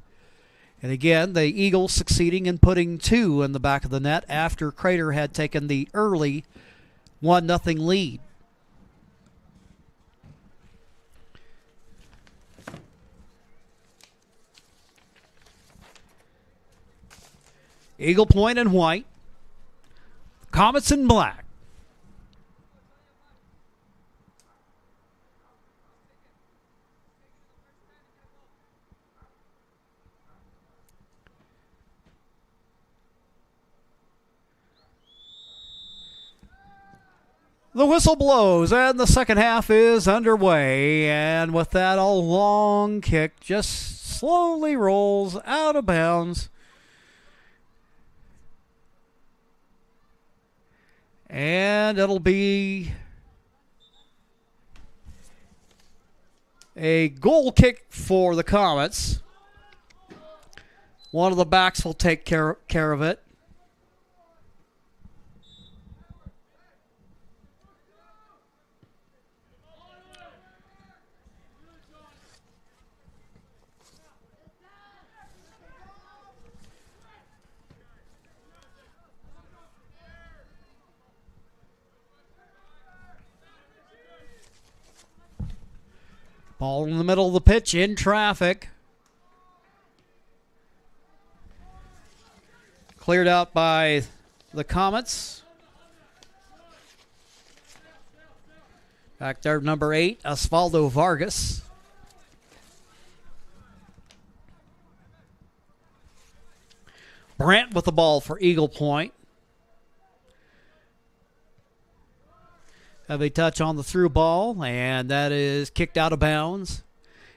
And again, the Eagles succeeding in putting 2 in the back of the net after Crater had taken the early 1-0 lead. Eagle Point in white, Comets in black. The whistle blows and the second half is underway, and with that, a long kick just slowly rolls out of bounds. And it'll be a goal kick for the Comets. One of the backs will take care of it. Ball in the middle of the pitch in traffic. Cleared out by the Comets. Back there, number 8, Osvaldo Vargas. Brandt with the ball for Eagle Point. Have a touch on the through ball, and that is kicked out of bounds.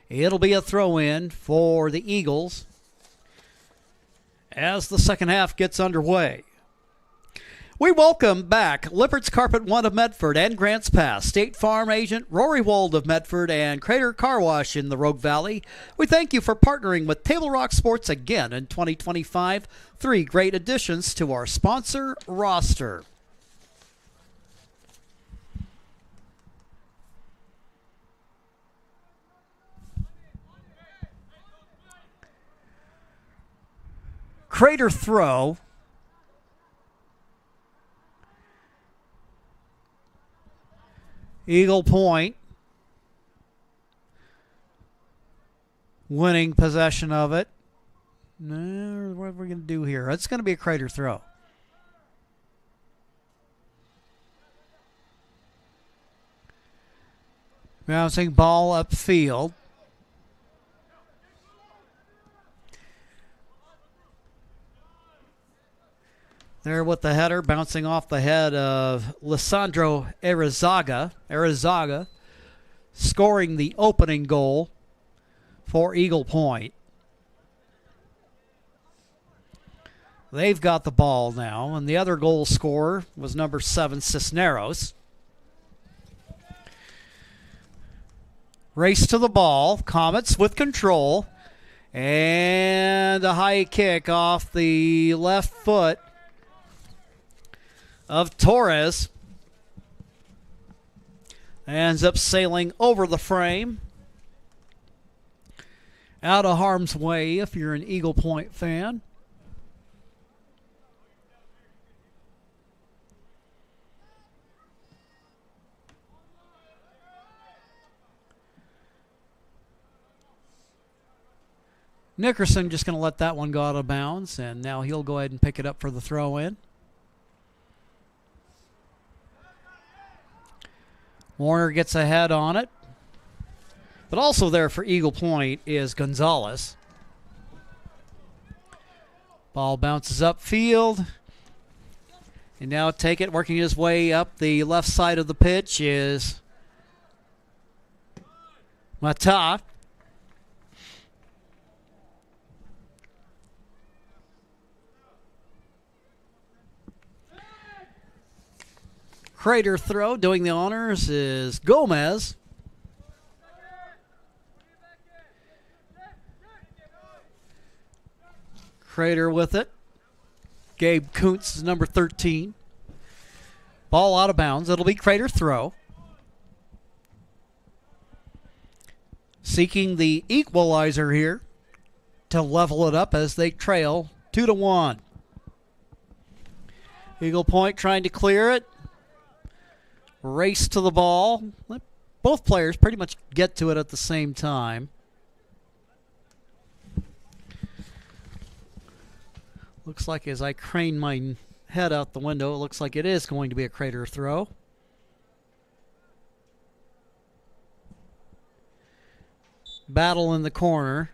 It'll be a throw-in for the Eagles as the second half gets underway. We welcome back Lippert's Carpet One of Medford and Grants Pass, State Farm agent Rory Wold of Medford, and Crater Car Wash in the Rogue Valley. We thank you for partnering with Table Rock Sports again in 2025. 3 great additions to our sponsor roster. Crater throw. Eagle Point winning possession of it. No, what are we going to do here? It's going to be a Crater throw. Bouncing ball upfield. There with the header, bouncing off the head of Lisandro Arizaga. Arizaga scoring the opening goal for Eagle Point. They've got the ball now, and the other goal scorer was number 7, Cisneros. Race to the ball. Comets with control. And a high kick off the left foot of Torres. Ends up sailing over the frame. Out of harm's way if you're an Eagle Point fan. Nickerson just going to let that one go out of bounds, and now he'll go ahead and pick it up for the throw-in. Warner gets a head on it. But also there for Eagle Point is Gonzalez. Ball bounces upfield. And now take it, working his way up the left side of the pitch is Mata. Crater throw, doing the honors is Gomez. Crater with it. Gabe Kuntz is number 13. Ball out of bounds. It'll be Crater throw. Seeking the equalizer here to level it up as they trail 2-1. Eagle Point trying to clear it. Race to the ball. Both players pretty much get to it at the same time. Looks like as I crane my head out the window, it looks like it is going to be a Crater throw. Battle in the corner.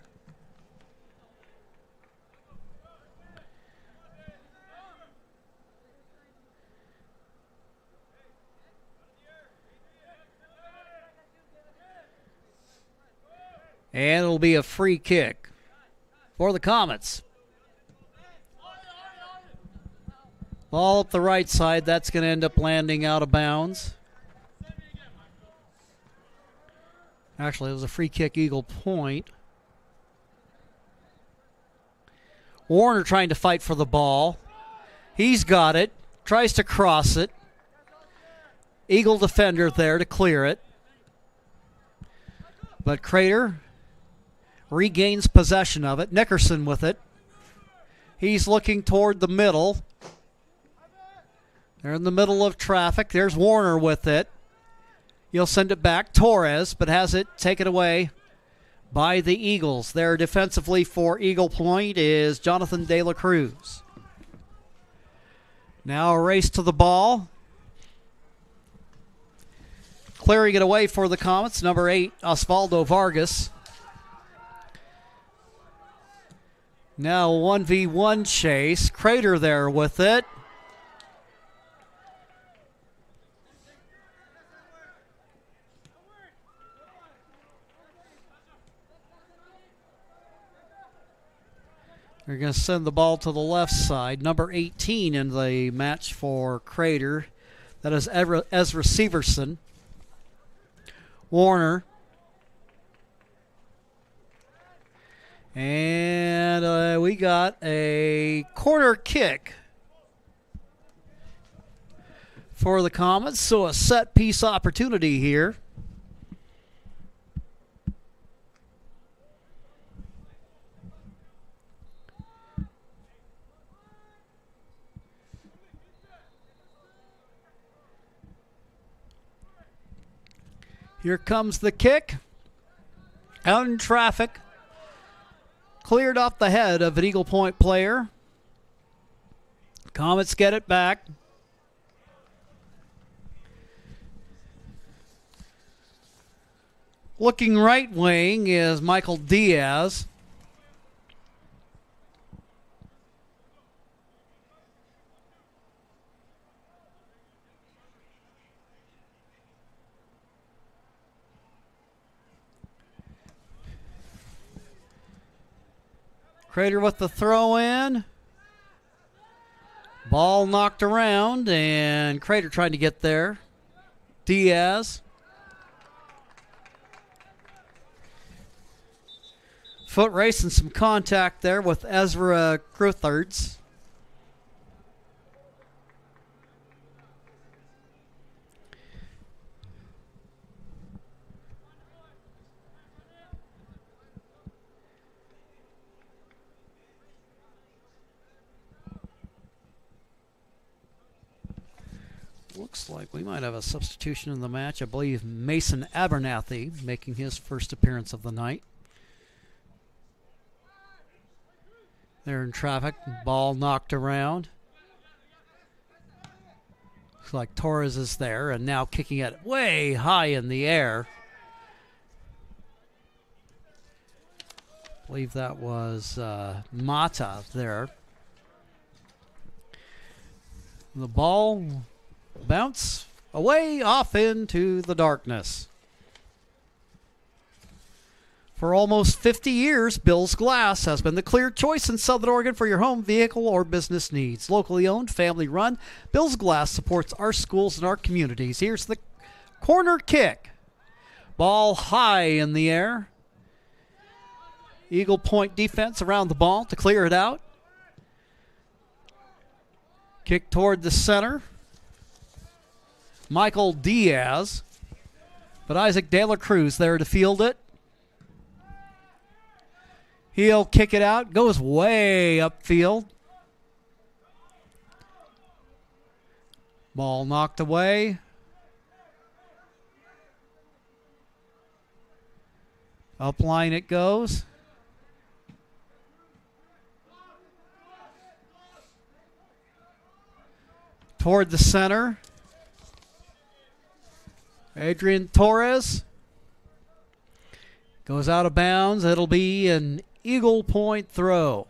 And it'll be a free kick for the Comets. Ball up the right side. That's going to end up landing out of bounds. Actually, it was a free kick, Eagle Point. Warner trying to fight for the ball. He's got it. Tries to cross it. Eagle defender there to clear it. But Crater regains possession of it. Nickerson with it. He's looking toward the middle. They're in the middle of traffic. There's Warner with it. He'll send it back. Torres, but has it taken away by the Eagles. There defensively for Eagle Point is Jonathan De La Cruz. Now a race to the ball. Clearing it away for the Comets, number 8, Osvaldo Vargas. Now 1v1 chase. Crater there with it. They're going to send the ball to the left side. Number 18 in the match for Crater. That is Ezra Severson. Warner. And we got a corner kick for the Comets. So a set piece opportunity here. Here comes the kick. Out in traffic. Cleared off the head of an Eagle Point player. Comets get it back. Looking right wing is Michael Diaz. Crater with the throw in. Ball knocked around, and Crater trying to get there. Diaz. Foot race and some contact there with Ezra Cruthards. Looks like we might have a substitution in the match. I believe Mason Abernathy making his first appearance of the night. They're in traffic. Ball knocked around. Looks like Torres is there and now kicking it way high in the air. I believe that was Mata there. The ball bounce away off into the darkness. For almost 50 years, Bill's Glass has been the clear choice in Southern Oregon for your home, vehicle, or business needs. Locally owned, family run, Bill's Glass supports our schools and our communities. Here's the corner kick. Ball high in the air. Eagle Point defense around the ball to clear it out. Kick toward the center. Michael Diaz. But Isaac De La Cruz there to field it. He'll kick it out. Goes way upfield. Ball knocked away. Upline it goes. Toward the center. Adrian Torres goes out of bounds. It'll be an Eagle Point throw.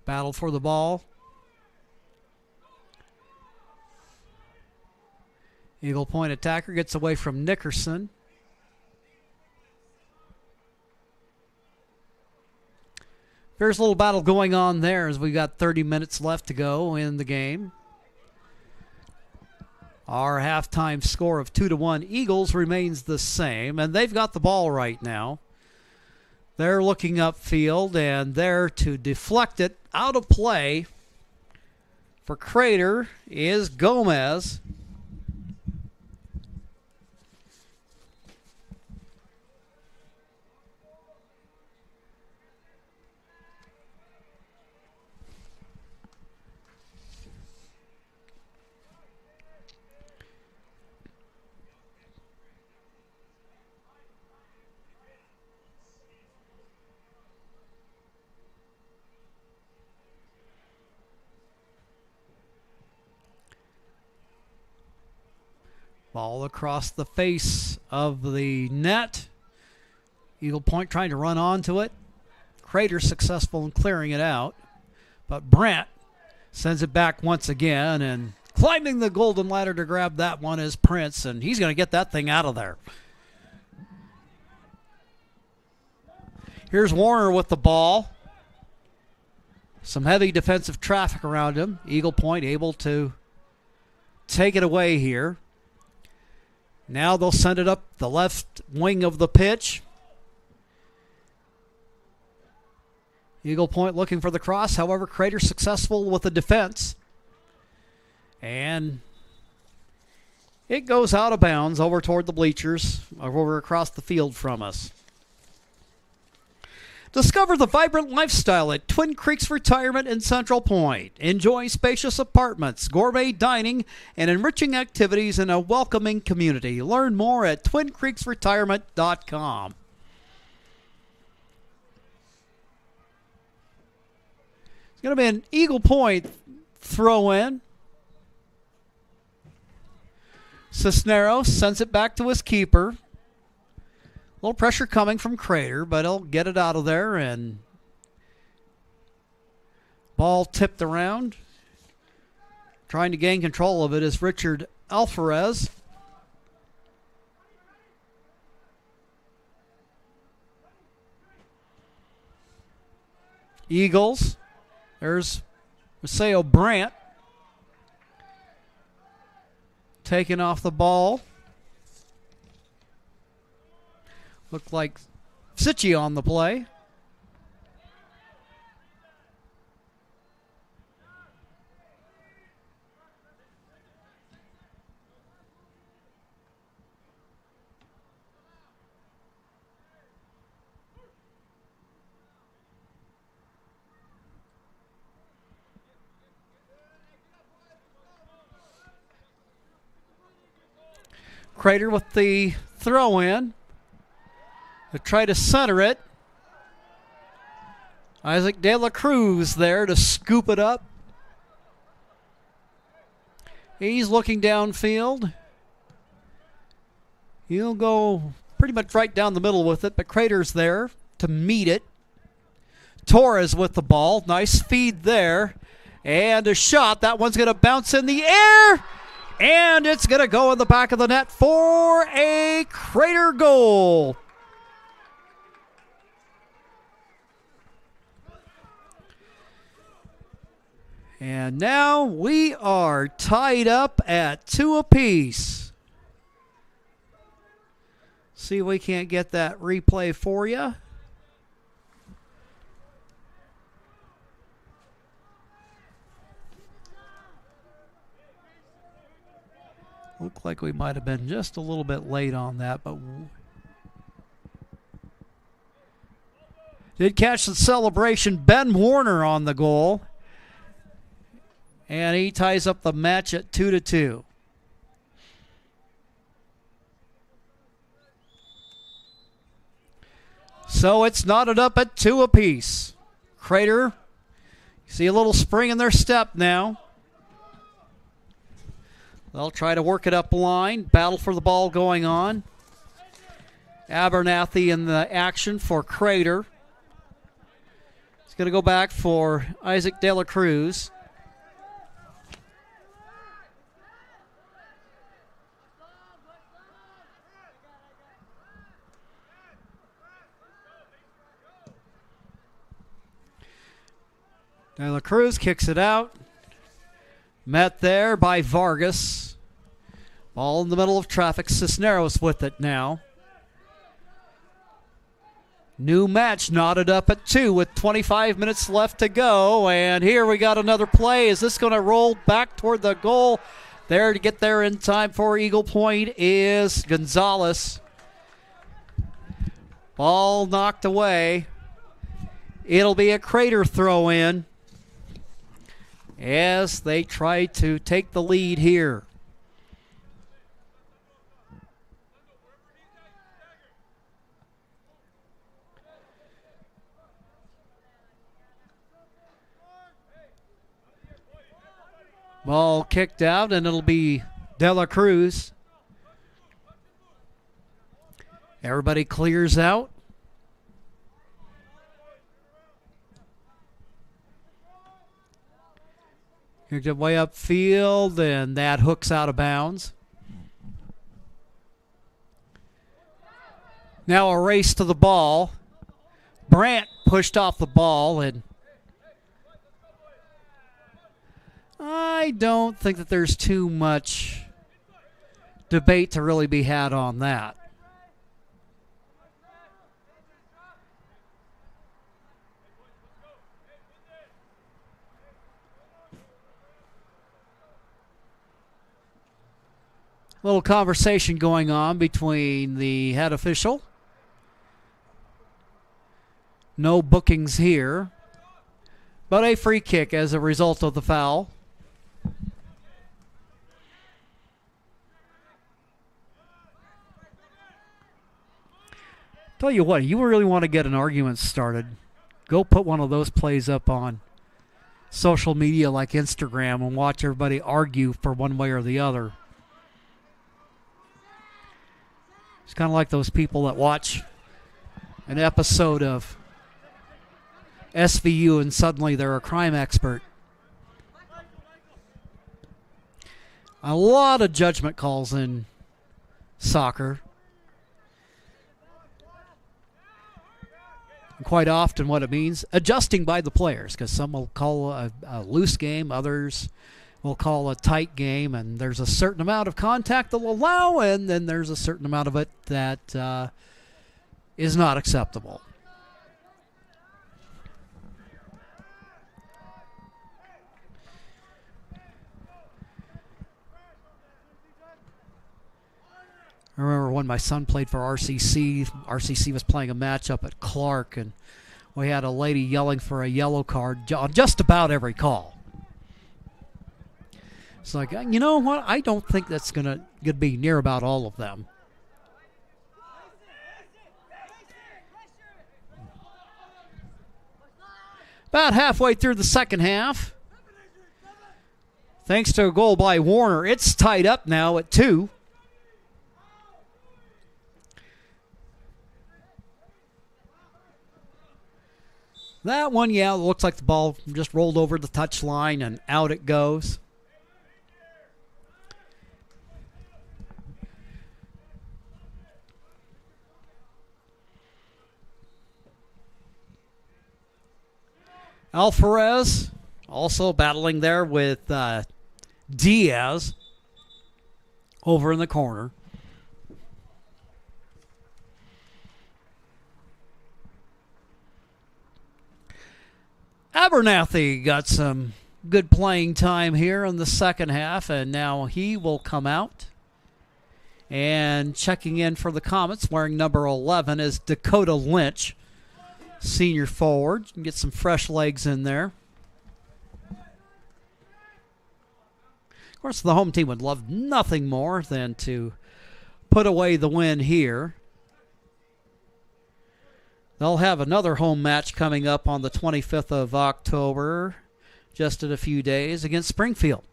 Battle for the ball. Eagle Point attacker gets away from Nickerson. There's a little battle going on there as we've got 30 minutes left to go in the game. Our halftime score of 2-1 Eagles remains the same, and they've got the ball right now. They're looking upfield, and there to deflect it out of play for Crater is Gomez. Ball across the face of the net. Eagle Point trying to run onto it. Crater successful in clearing it out. But Brent sends it back once again, and climbing the golden ladder to grab that one is Prince, and he's going to get that thing out of there. Here's Warner with the ball. Some heavy defensive traffic around him. Eagle Point able to take it away here. Now they'll send it up the left wing of the pitch. Eagle Point looking for the cross. However, Crater successful with the defense. And it goes out of bounds over toward the bleachers, over across the field from us. Discover the vibrant lifestyle at Twin Creeks Retirement in Central Point. Enjoy spacious apartments, gourmet dining, and enriching activities in a welcoming community. Learn more at TwinCreeksRetirement.com. It's going to be an Eagle Point throw in. Cisneros sends it back to his keeper. A little pressure coming from Crater, but he'll get it out of there, and ball tipped around. Trying to gain control of it is Richard Alvarez. Eagles. There's Maceo Brandt taking off the ball. Looked like Sitchy on the play. Crater with the throw in. To try to center it. Isaac De La Cruz there to scoop it up. He's looking downfield. He'll go pretty much right down the middle with it, but Crater's there to meet it. Torres with the ball. Nice feed there. And a shot. That one's going to bounce in the air. And it's going to go in the back of the net for a Crater goal. And now we are tied up at 2 apiece. See if we can't get that replay for you. Looked like we might have been just a little bit late on that, but did catch the celebration. Ben Warner on the goal. And he ties up the match at 2-2. So it's knotted up at 2 apiece. Crater, you see a little spring in their step now. They'll try to work it up the line. Battle for the ball going on. Abernathy in the action for Crater. He's going to go back for Isaac De La Cruz. De La Cruz kicks it out. Met there by Vargas. Ball in the middle of traffic. Cisneros with it now. New match knotted up at 2 with 25 minutes left to go. And here we got another play. Is this going to roll back toward the goal? There to get there in time for Eagle Point is Gonzalez. Ball knocked away. It'll be a Crater throw in as they try to take the lead here. Ball kicked out, and it'll be De La Cruz. Everybody clears out. Kicked it way upfield, and that hooks out of bounds. Now a race to the ball. Brandt pushed off the ball, and I don't think that there's too much debate to really be had on that. Little conversation going on between the head official No bookings here, but a free kick as a result of the foul. Tell you what, you really want to get an argument started, go put one of those plays up on social media like Instagram and watch everybody argue for one way or the other. It's kind of like those people that watch an episode of SVU and suddenly they're a crime expert. A lot of judgment calls in soccer. And quite often what it means, adjusting by the players, because some will call a loose game, others will call a tight game, and there's a certain amount of contact they'll allow, and then there's a certain amount of it that is not acceptable. I remember when my son played for RCC. RCC was playing a match up at Clark, and we had a lady yelling for a yellow card on just about every call. It's like, you know what? I don't think that's gonna be near about all of them. About halfway through the second half, thanks to a goal by Warner, it's tied up now at 2. That one, yeah, looks like the ball just rolled over the touchline and out it goes. Alvarez also battling there with Diaz over in the corner. Abernathy got some good playing time here in the second half, and now he will come out. And checking in for the Comets, wearing number 11, is Dakota Lynch, senior forward. You can get some fresh legs in there. Of course, the home team would love nothing more than to put away the win here. They'll have another home match coming up on the 25th of October, just in a few days, against Springfield.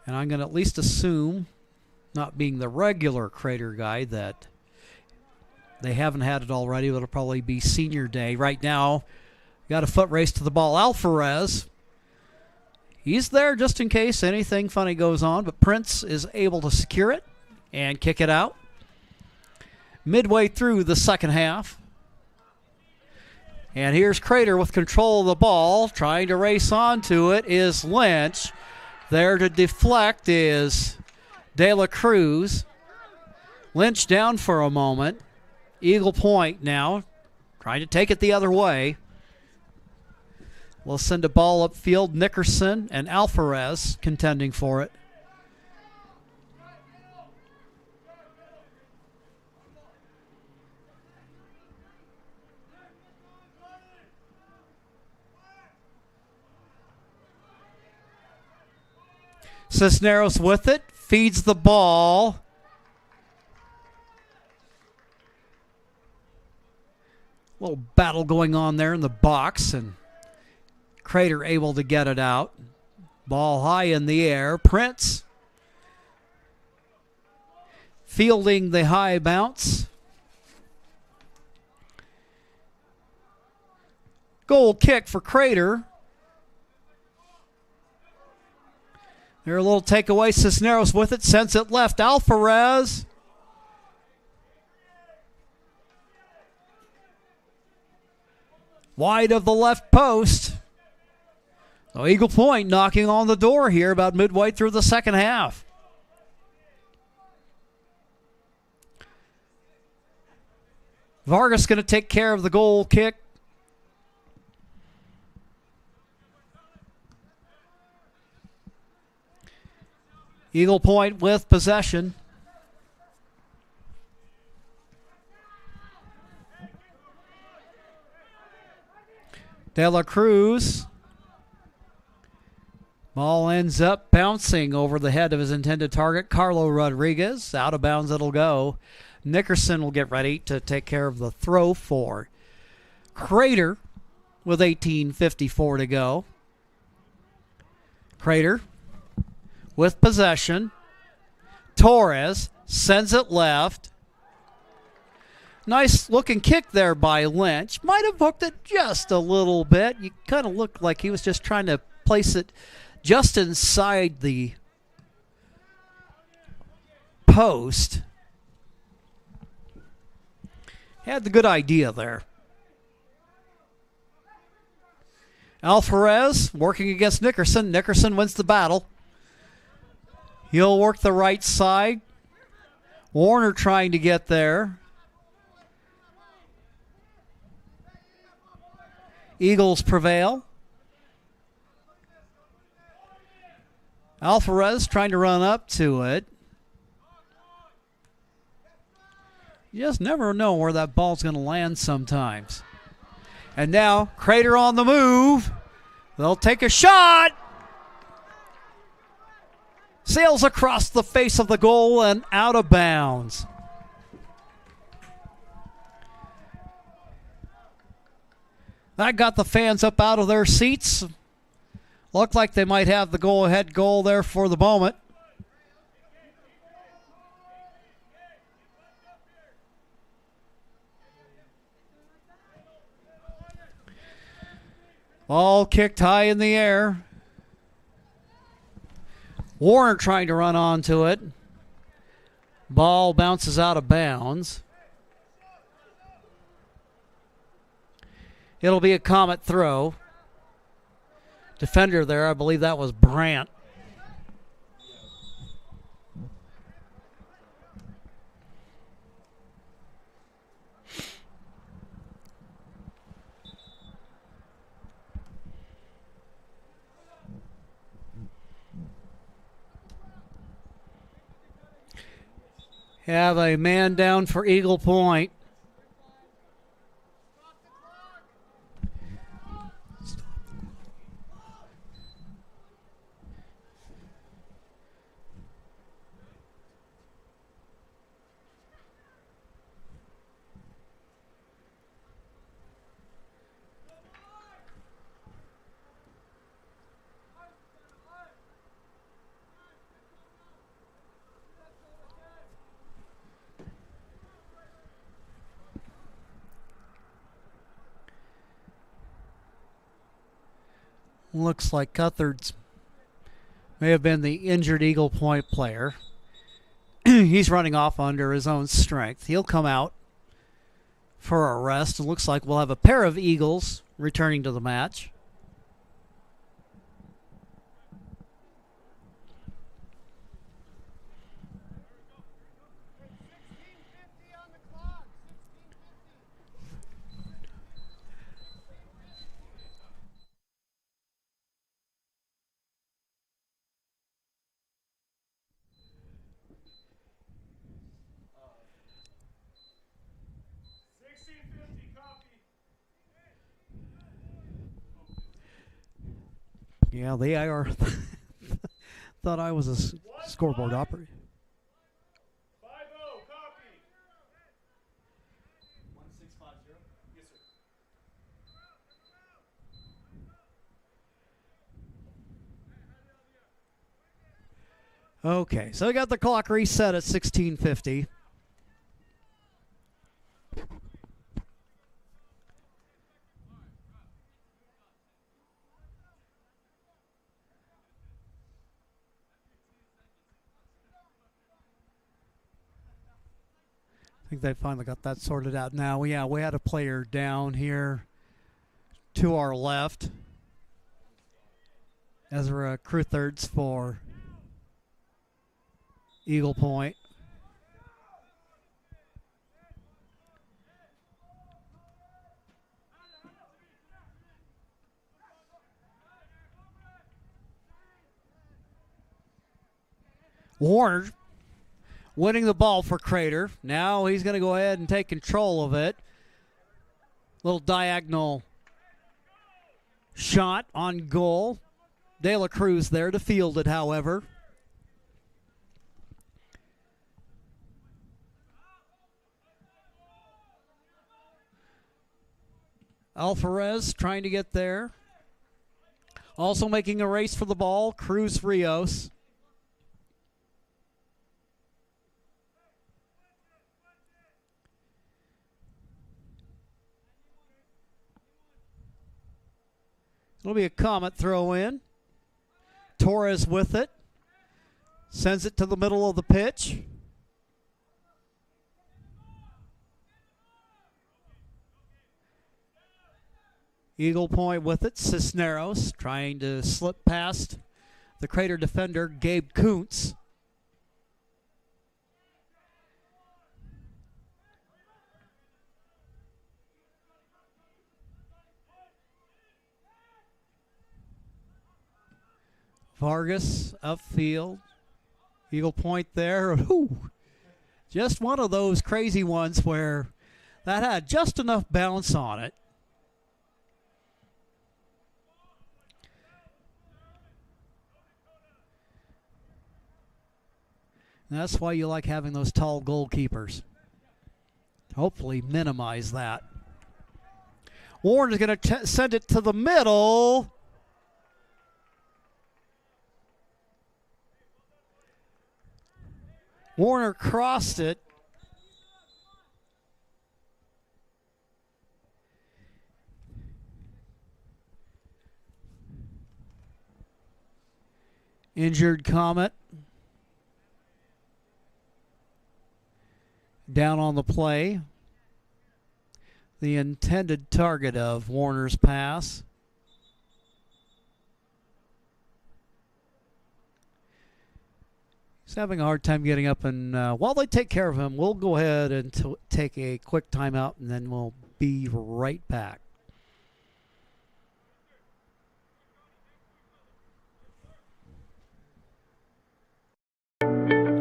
And I'm going to at least assume, not being the regular Crater guy, that they haven't had it already, but it'll probably be senior day. Right now, got a foot race to the ball. Alvarez, he's there just in case anything funny goes on, but Prince is able to secure it and kick it out. Midway through the second half. And here's Crater with control of the ball. Trying to race onto it is Lynch. There to deflect is De La Cruz. Lynch down for a moment. Eagle Point now trying to take it the other way. We'll send a ball upfield. Nickerson and Alvarez contending for it. Cisneros with it, feeds the ball. Little battle going on there in the box, and Crater able to get it out. Ball high in the air. Prince fielding the high bounce. Goal kick for Crater. There a little takeaway. Cisneros with it, sends it left. Alvarez. Wide of the left post. So Eagle Point knocking on the door here about midway through the second half. Vargas going to take care of the goal kick. Eagle Point with possession. De La Cruz. Ball ends up bouncing over the head of his intended target, Carlo Rodriguez. Out of bounds it'll go. Nickerson will get ready to take care of the throw for Crater with 18:54 to go. Crater with possession. Torres sends it left. Nice looking kick there by Lynch. Might have hooked it just a little bit. You kind of looked like he was just trying to place it just inside the post. Had the good idea there. Alvarez working against Nickerson. Nickerson wins the battle. He'll work the right side. Warner trying to get there. Eagles prevail. Alvarez trying to run up to it. You just never know where that ball's going to land sometimes. And now, Crater on the move. They'll take a shot. Sails across the face of the goal and out of bounds. That got the fans up out of their seats. Looked like they might have the go-ahead goal there for the moment. Ball kicked high in the air. Warner trying to run onto it. Ball bounces out of bounds. It'll be a Comet throw. Defender there, I believe that was Brandt. Have a man down for Eagle Point. Looks like Cuthard's may have been the injured Eagle Point player. He's running off under his own strength. He'll come out for a rest. It looks like we'll have a pair of Eagles returning to the match. Yeah, the IR thought I was a scoreboard operator. Okay, so we got the clock reset at 16:50. I think they finally got that sorted out now. Yeah, we had a player down here to our left. Ezra Cruthards for Eagle Point. Warner winning the ball for Crater. Now he's going to go ahead and take control of it. Little diagonal shot on goal. De La Cruz there to field it, however. Alvarez trying to get there. Also making a race for the ball, Cruz Rios. It'll be a Comet throw in. Torres with it. Sends it to the middle of the pitch. Eagle Point with it. Cisneros trying to slip past the Crater defender, Gabe Kuntz. Vargas upfield. Eagle Point there. Ooh, just one of those crazy ones where that had just enough bounce on it. And that's why you like having those tall goalkeepers. Hopefully minimize that. Warren is going to send it to the middle. Warner crossed it. Injured Comet. Down on the play. The intended target of Warner's pass. He's having a hard time getting up, and while they take care of him, we'll go ahead and take a quick timeout, and then we'll be right back.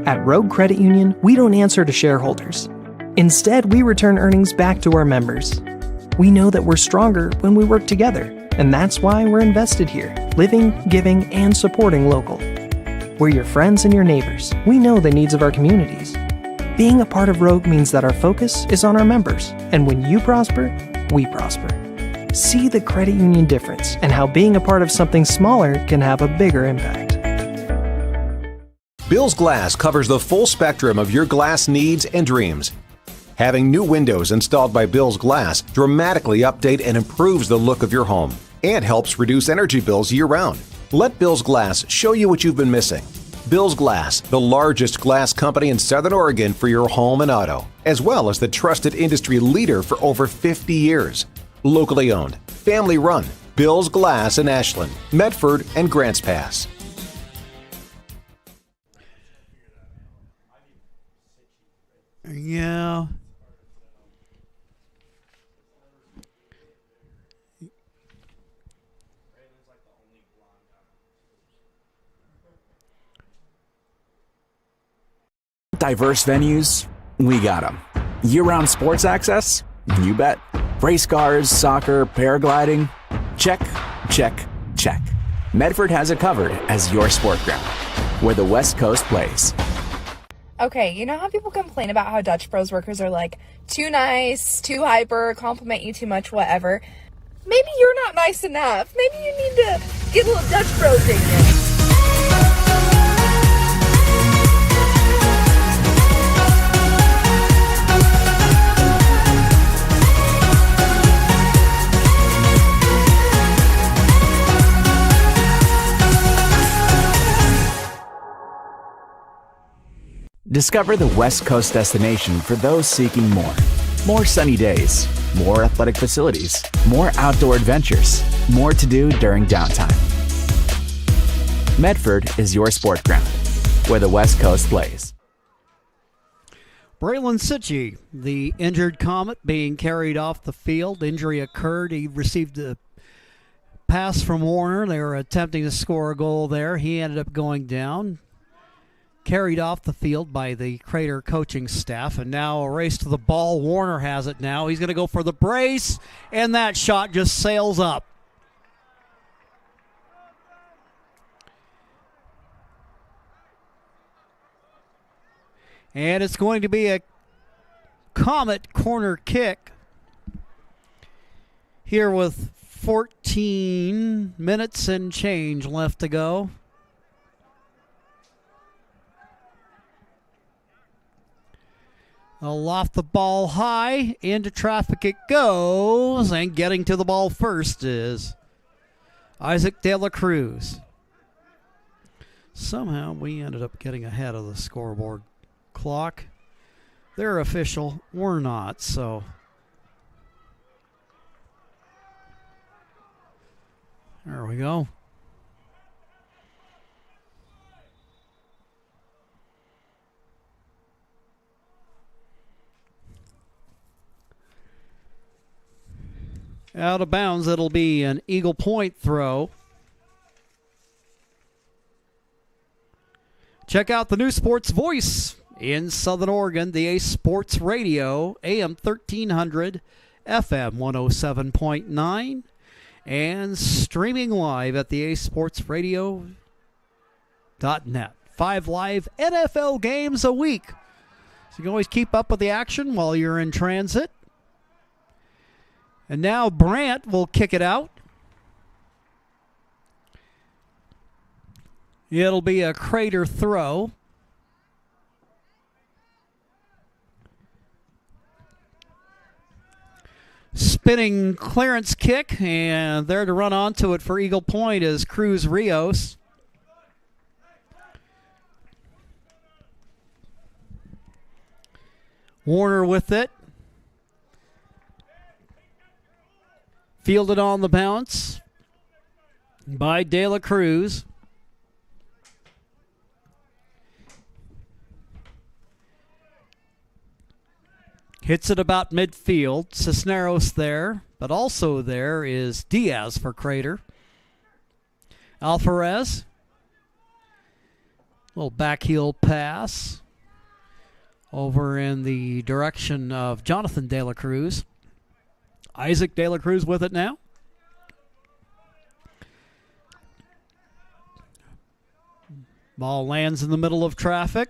At Rogue Credit Union, we don't answer to shareholders. Instead, we return earnings back to our members. We know that we're stronger when we work together, and that's why we're invested here, living, giving, and supporting local. We're your friends and your neighbors. We know the needs of our communities. Being a part of Rogue means that our focus is on our members, and when you prosper, we prosper. See the credit union difference and how being a part of something smaller can have a bigger impact. Bill's Glass covers the full spectrum of your glass needs and dreams. Having new windows installed by Bill's Glass dramatically update and improves the look of your home and helps reduce energy bills year-round. Let Bill's Glass show you what you've been missing. Bill's Glass, the largest glass company in Southern Oregon for your home and auto, as well as the trusted industry leader for over 50 years. Locally owned, family run, Bill's Glass in Ashland, Medford, and Grants Pass. Yeah. Diverse venues, we got them. Year-round sports access? You bet. Race cars, soccer, paragliding? Check, check, check. Medford has it covered as your sport ground, where the West Coast plays. Okay, you know how people complain about how Dutch Bros workers are like too nice, too hyper, compliment you too much, whatever? Maybe you're not nice enough. Maybe you need to get a little Dutch Bros in you. Discover the West Coast destination for those seeking more. More sunny days, more athletic facilities, more outdoor adventures, more to do during downtime. Medford is your sport ground, where the West Coast plays. Braylon Sitchie, the injured Comet, being carried off the field. Injury occurred. He received a pass from Warner. They were attempting to score a goal there. He ended up going down. carried off the field by the Crater coaching staff, and now a race to the ball. Warner has it now. He's going to go for the brace, and that shot just sails up. And it's going to be a Comet corner kick here with 14 minutes and change left to go. They'll loft the ball high. Into traffic it goes. And getting to the ball first is Isaac De La Cruz. Somehow we ended up getting ahead of the scoreboard clock. They're official. We're not, so. There we go. Out of bounds, it'll be an Eagle Point throw. Check out the new sports voice in Southern Oregon, the Ace Sports Radio, AM 1300, FM 107.9, and streaming live at the acesportsradio.net. 5 live NFL games a week. So you can always keep up with the action while you're in transit. And now Brant will kick it out. It'll be a Crater throw. Spinning clearance kick, and there to run onto it for Eagle Point is Cruz Rios. Warner with it. Fielded on the bounce by De La Cruz. Hits it about midfield. Cisneros there, but also there is Diaz for Crater. Alvarez. Little backheel pass over in the direction of Jonathan De La Cruz. Isaac De La Cruz with it now. Ball lands in the middle of traffic.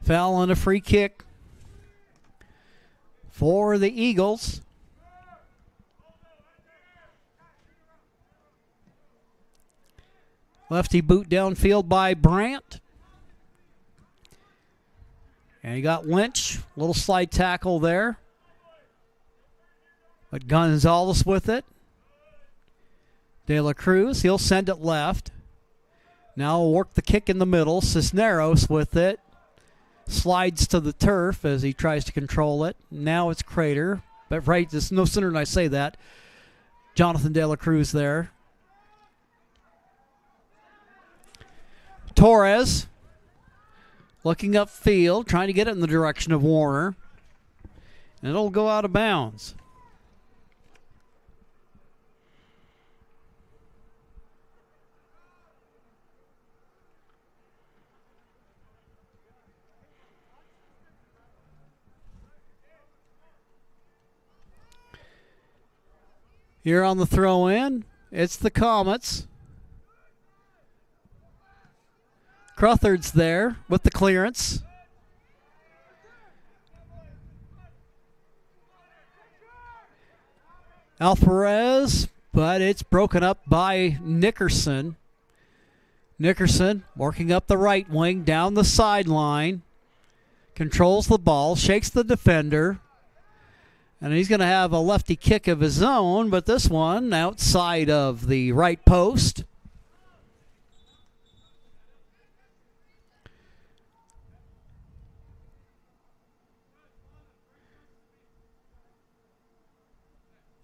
Foul on a free kick for the Eagles. Lefty boot downfield by Brant. And you got Lynch, little slide tackle there. But Gonzalez with it. De La Cruz, he'll send it left. Now he'll work the kick in the middle. Cisneros with it. Slides to the turf as he tries to control it. Now it's Crater. But right, just no sooner than I say that. Jonathan De La Cruz there. Torres. Looking upfield, trying to get it in the direction of Warner. And it'll go out of bounds. Here on the throw-in, it's the Comets. Cruthard's there with the clearance. Alvarez, but it's broken up by Nickerson. Nickerson working up the right wing, down the sideline. Controls the ball, shakes the defender. And he's going to have a lefty kick of his own, but this one outside of the right post.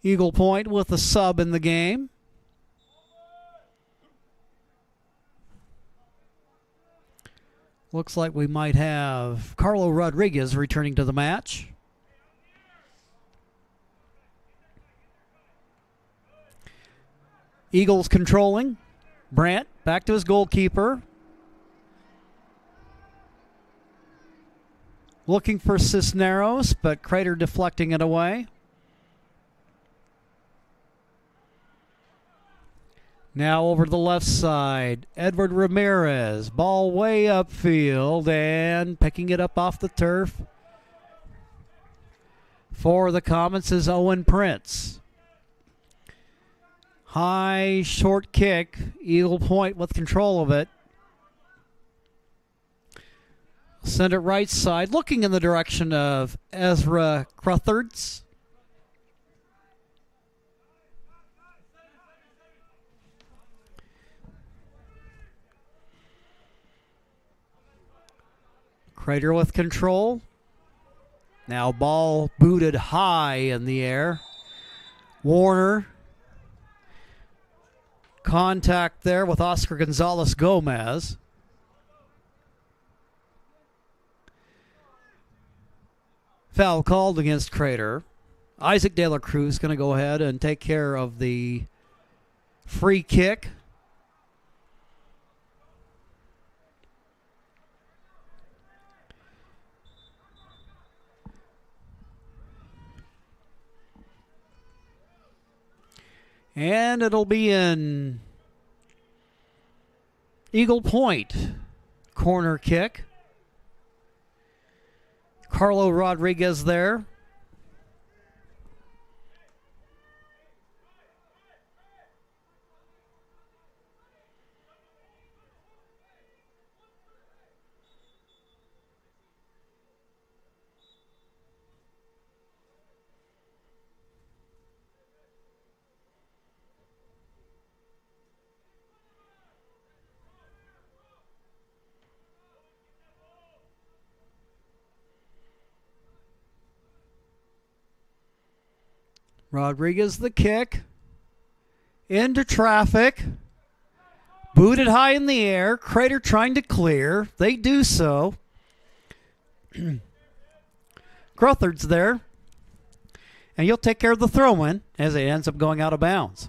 Eagle Point with a sub in the game. Looks like we might have Carlo Rodriguez returning to the match. Eagles controlling. Brandt back to his goalkeeper. Looking for Cisneros, but Crater deflecting it away. Now over to the left side. Edward Ramirez. Ball way upfield and picking it up off the turf. For the Comets is Owen Prince. High, short kick. Eagle Point with control of it. Send it right side, looking in the direction of Ezra Cruthards. Crater with control. Now ball booted high in the air. Warner. Contact there with Oscar Gonzalez Gomez. Foul called against Crater. Isaac De La Cruz going to go ahead and take care of the free kick. And it'll be in Eagle Point. Corner kick. Carlo Rodriguez there. Rodriguez the kick. Into traffic. Booted high in the air. Crater trying to clear. They do so. Cruthards there. And he'll take care of the throw-in as it ends up going out of bounds.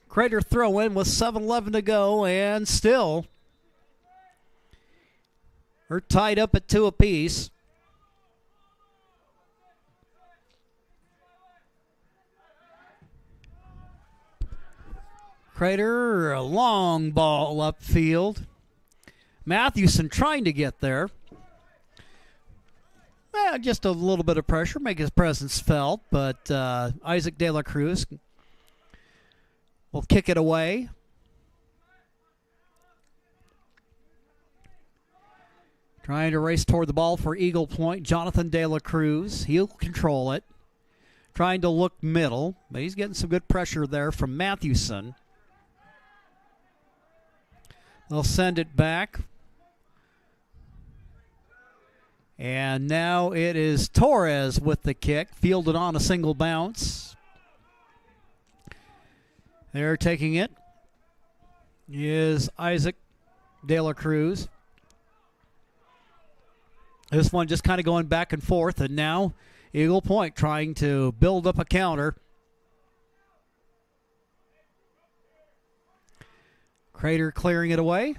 Crater throw in with 7:11 to go, and still we're tied up at 2 apiece. Crater, a long ball upfield. Mathewson trying to get there. Just a little bit of pressure, make his presence felt, but Isaac De La Cruz will kick it away. Trying to race toward the ball for Eagle Point. Jonathan De La Cruz. He'll control it. Trying to look middle, but he's getting some good pressure there from Mathewson. They'll send it back. And now it is Torres with the kick. Fielded on a single bounce. They're taking it. Is Isaac De La Cruz. This one just kind of going back and forth, and now Eagle Point trying to build up a counter. Crater clearing it away.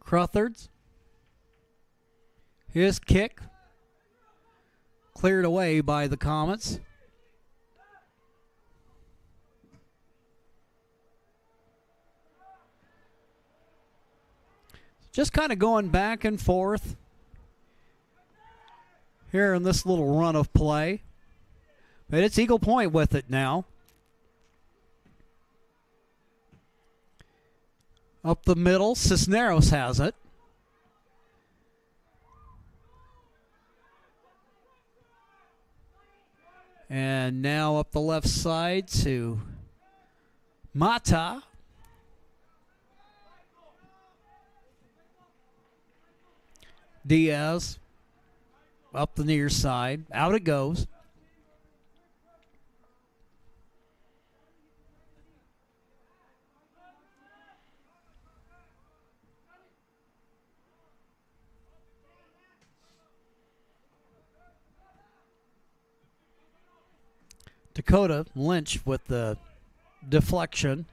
Cruthards. His kick cleared away by the Comets. Just kind of going back and forth here in this little run of play. But it's Eagle Point with it now. Up the middle, Cisneros has it. And now up the left side to Mata. Diaz up the near side. Out it goes. Dakota Lynch with the deflection.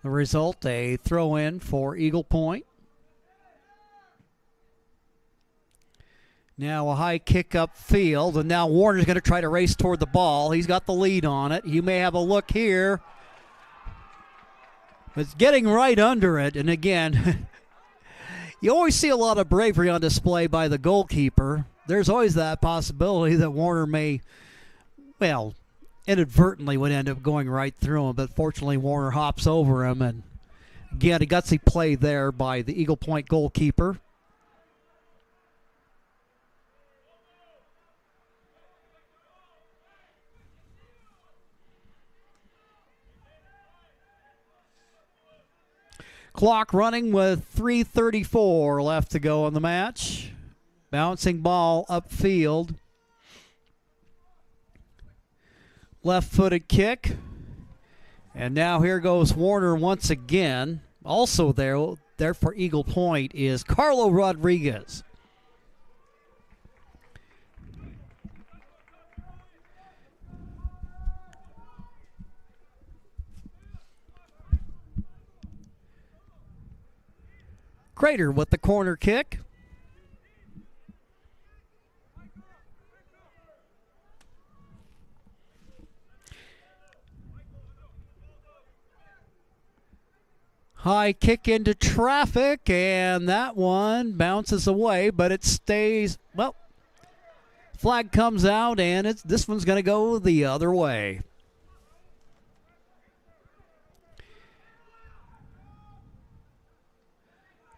The result, a throw in for Eagle Point. Now a high kick upfield, and now Warner's going to try to race toward the ball. He's got the lead on it. You may have a look here. But it's getting right under it, and again, you always see a lot of bravery on display by the goalkeeper. There's always that possibility that Warner may, well, inadvertently would end up going right through him, but fortunately Warner hops over him, and again, a gutsy play there by the Eagle Point goalkeeper. Clock running with 3:34 left to go in the match. Bouncing ball upfield. Left-footed kick. And now here goes Warner once again. Also there for Eagle Point is Carlo Rodriguez. Crater with the corner kick. High kick into traffic, and that one bounces away, but it stays, well, flag comes out, and this one's going to go the other way.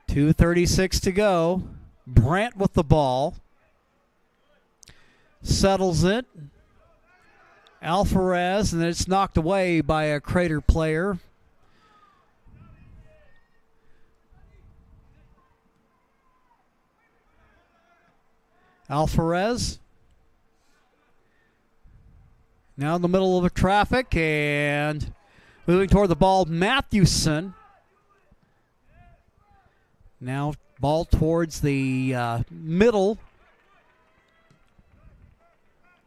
.236 to go. Brandt with the ball. Settles it. Alvarez, and then it's knocked away by a Crater player. Alvarez. Now in the middle of the traffic, and moving toward the ball, Mathewson. Now ball towards the middle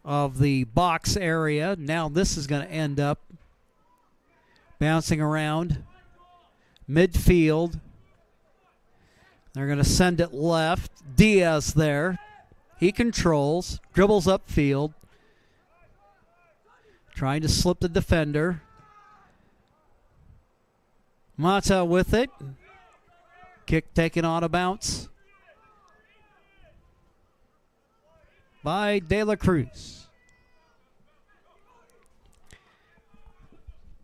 of the box area. Now this is going to end up bouncing around midfield. They're going to send it left. Diaz there. He controls, dribbles upfield, trying to slip the defender. Mata with it. Kick taken on a bounce by De La Cruz.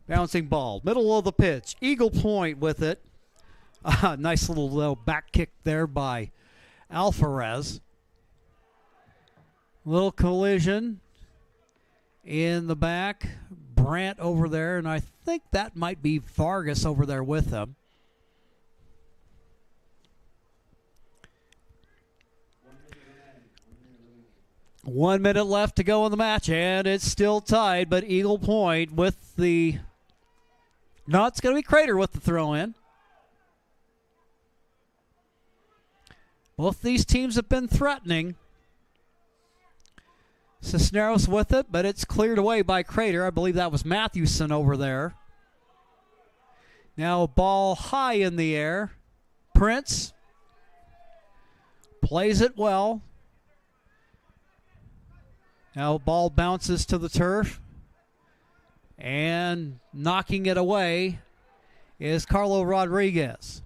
Bouncing ball, middle of the pitch. Eagle Point with it. Nice little back kick there by Alvarez. Little collision in the back. Brandt over there, and I think that might be Vargas over there with him. One minute left to go in the match, and it's still tied, but Eagle Point with the... No, it's going to be Crater with the throw-in. Both these teams have been threatening. Cisneros with it, but it's cleared away by Crater. I believe that was Mathewson over there. Now a ball high in the air. Prince plays it well. Now ball bounces to the turf. And knocking it away is Carlo Rodriguez.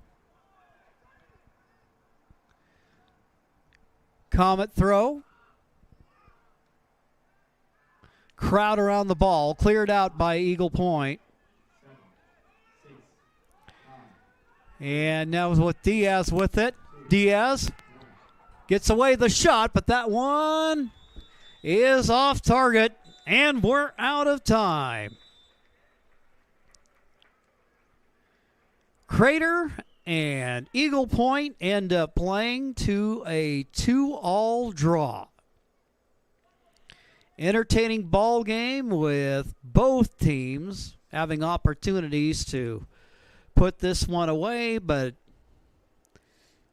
Comet throw. Crowd around the ball. Cleared out by Eagle Point. And now with Diaz with it. Diaz gets away the shot, but that one is off target, and we're out of time. Crater and Eagle Point end up playing to a 2-all draw. Entertaining ball game with both teams having opportunities to put this one away, but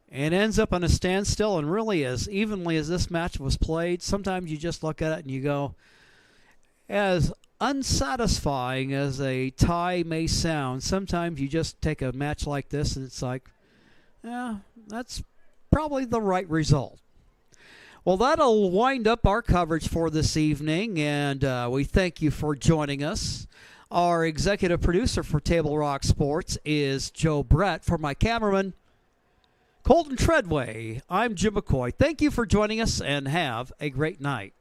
it ends up on a standstill. And really, as evenly as this match was played, sometimes you just look at it and you go, as unsatisfying as a tie may sound, sometimes you just take a match like this and it's like, yeah, that's probably the right result. Well, that'll wind up our coverage for this evening, and we thank you for joining us. Our executive producer for Table Rock Sports is Joe Brett. For my cameraman, Colton Treadway, I'm Jim McCoy. Thank you for joining us, and have a great night.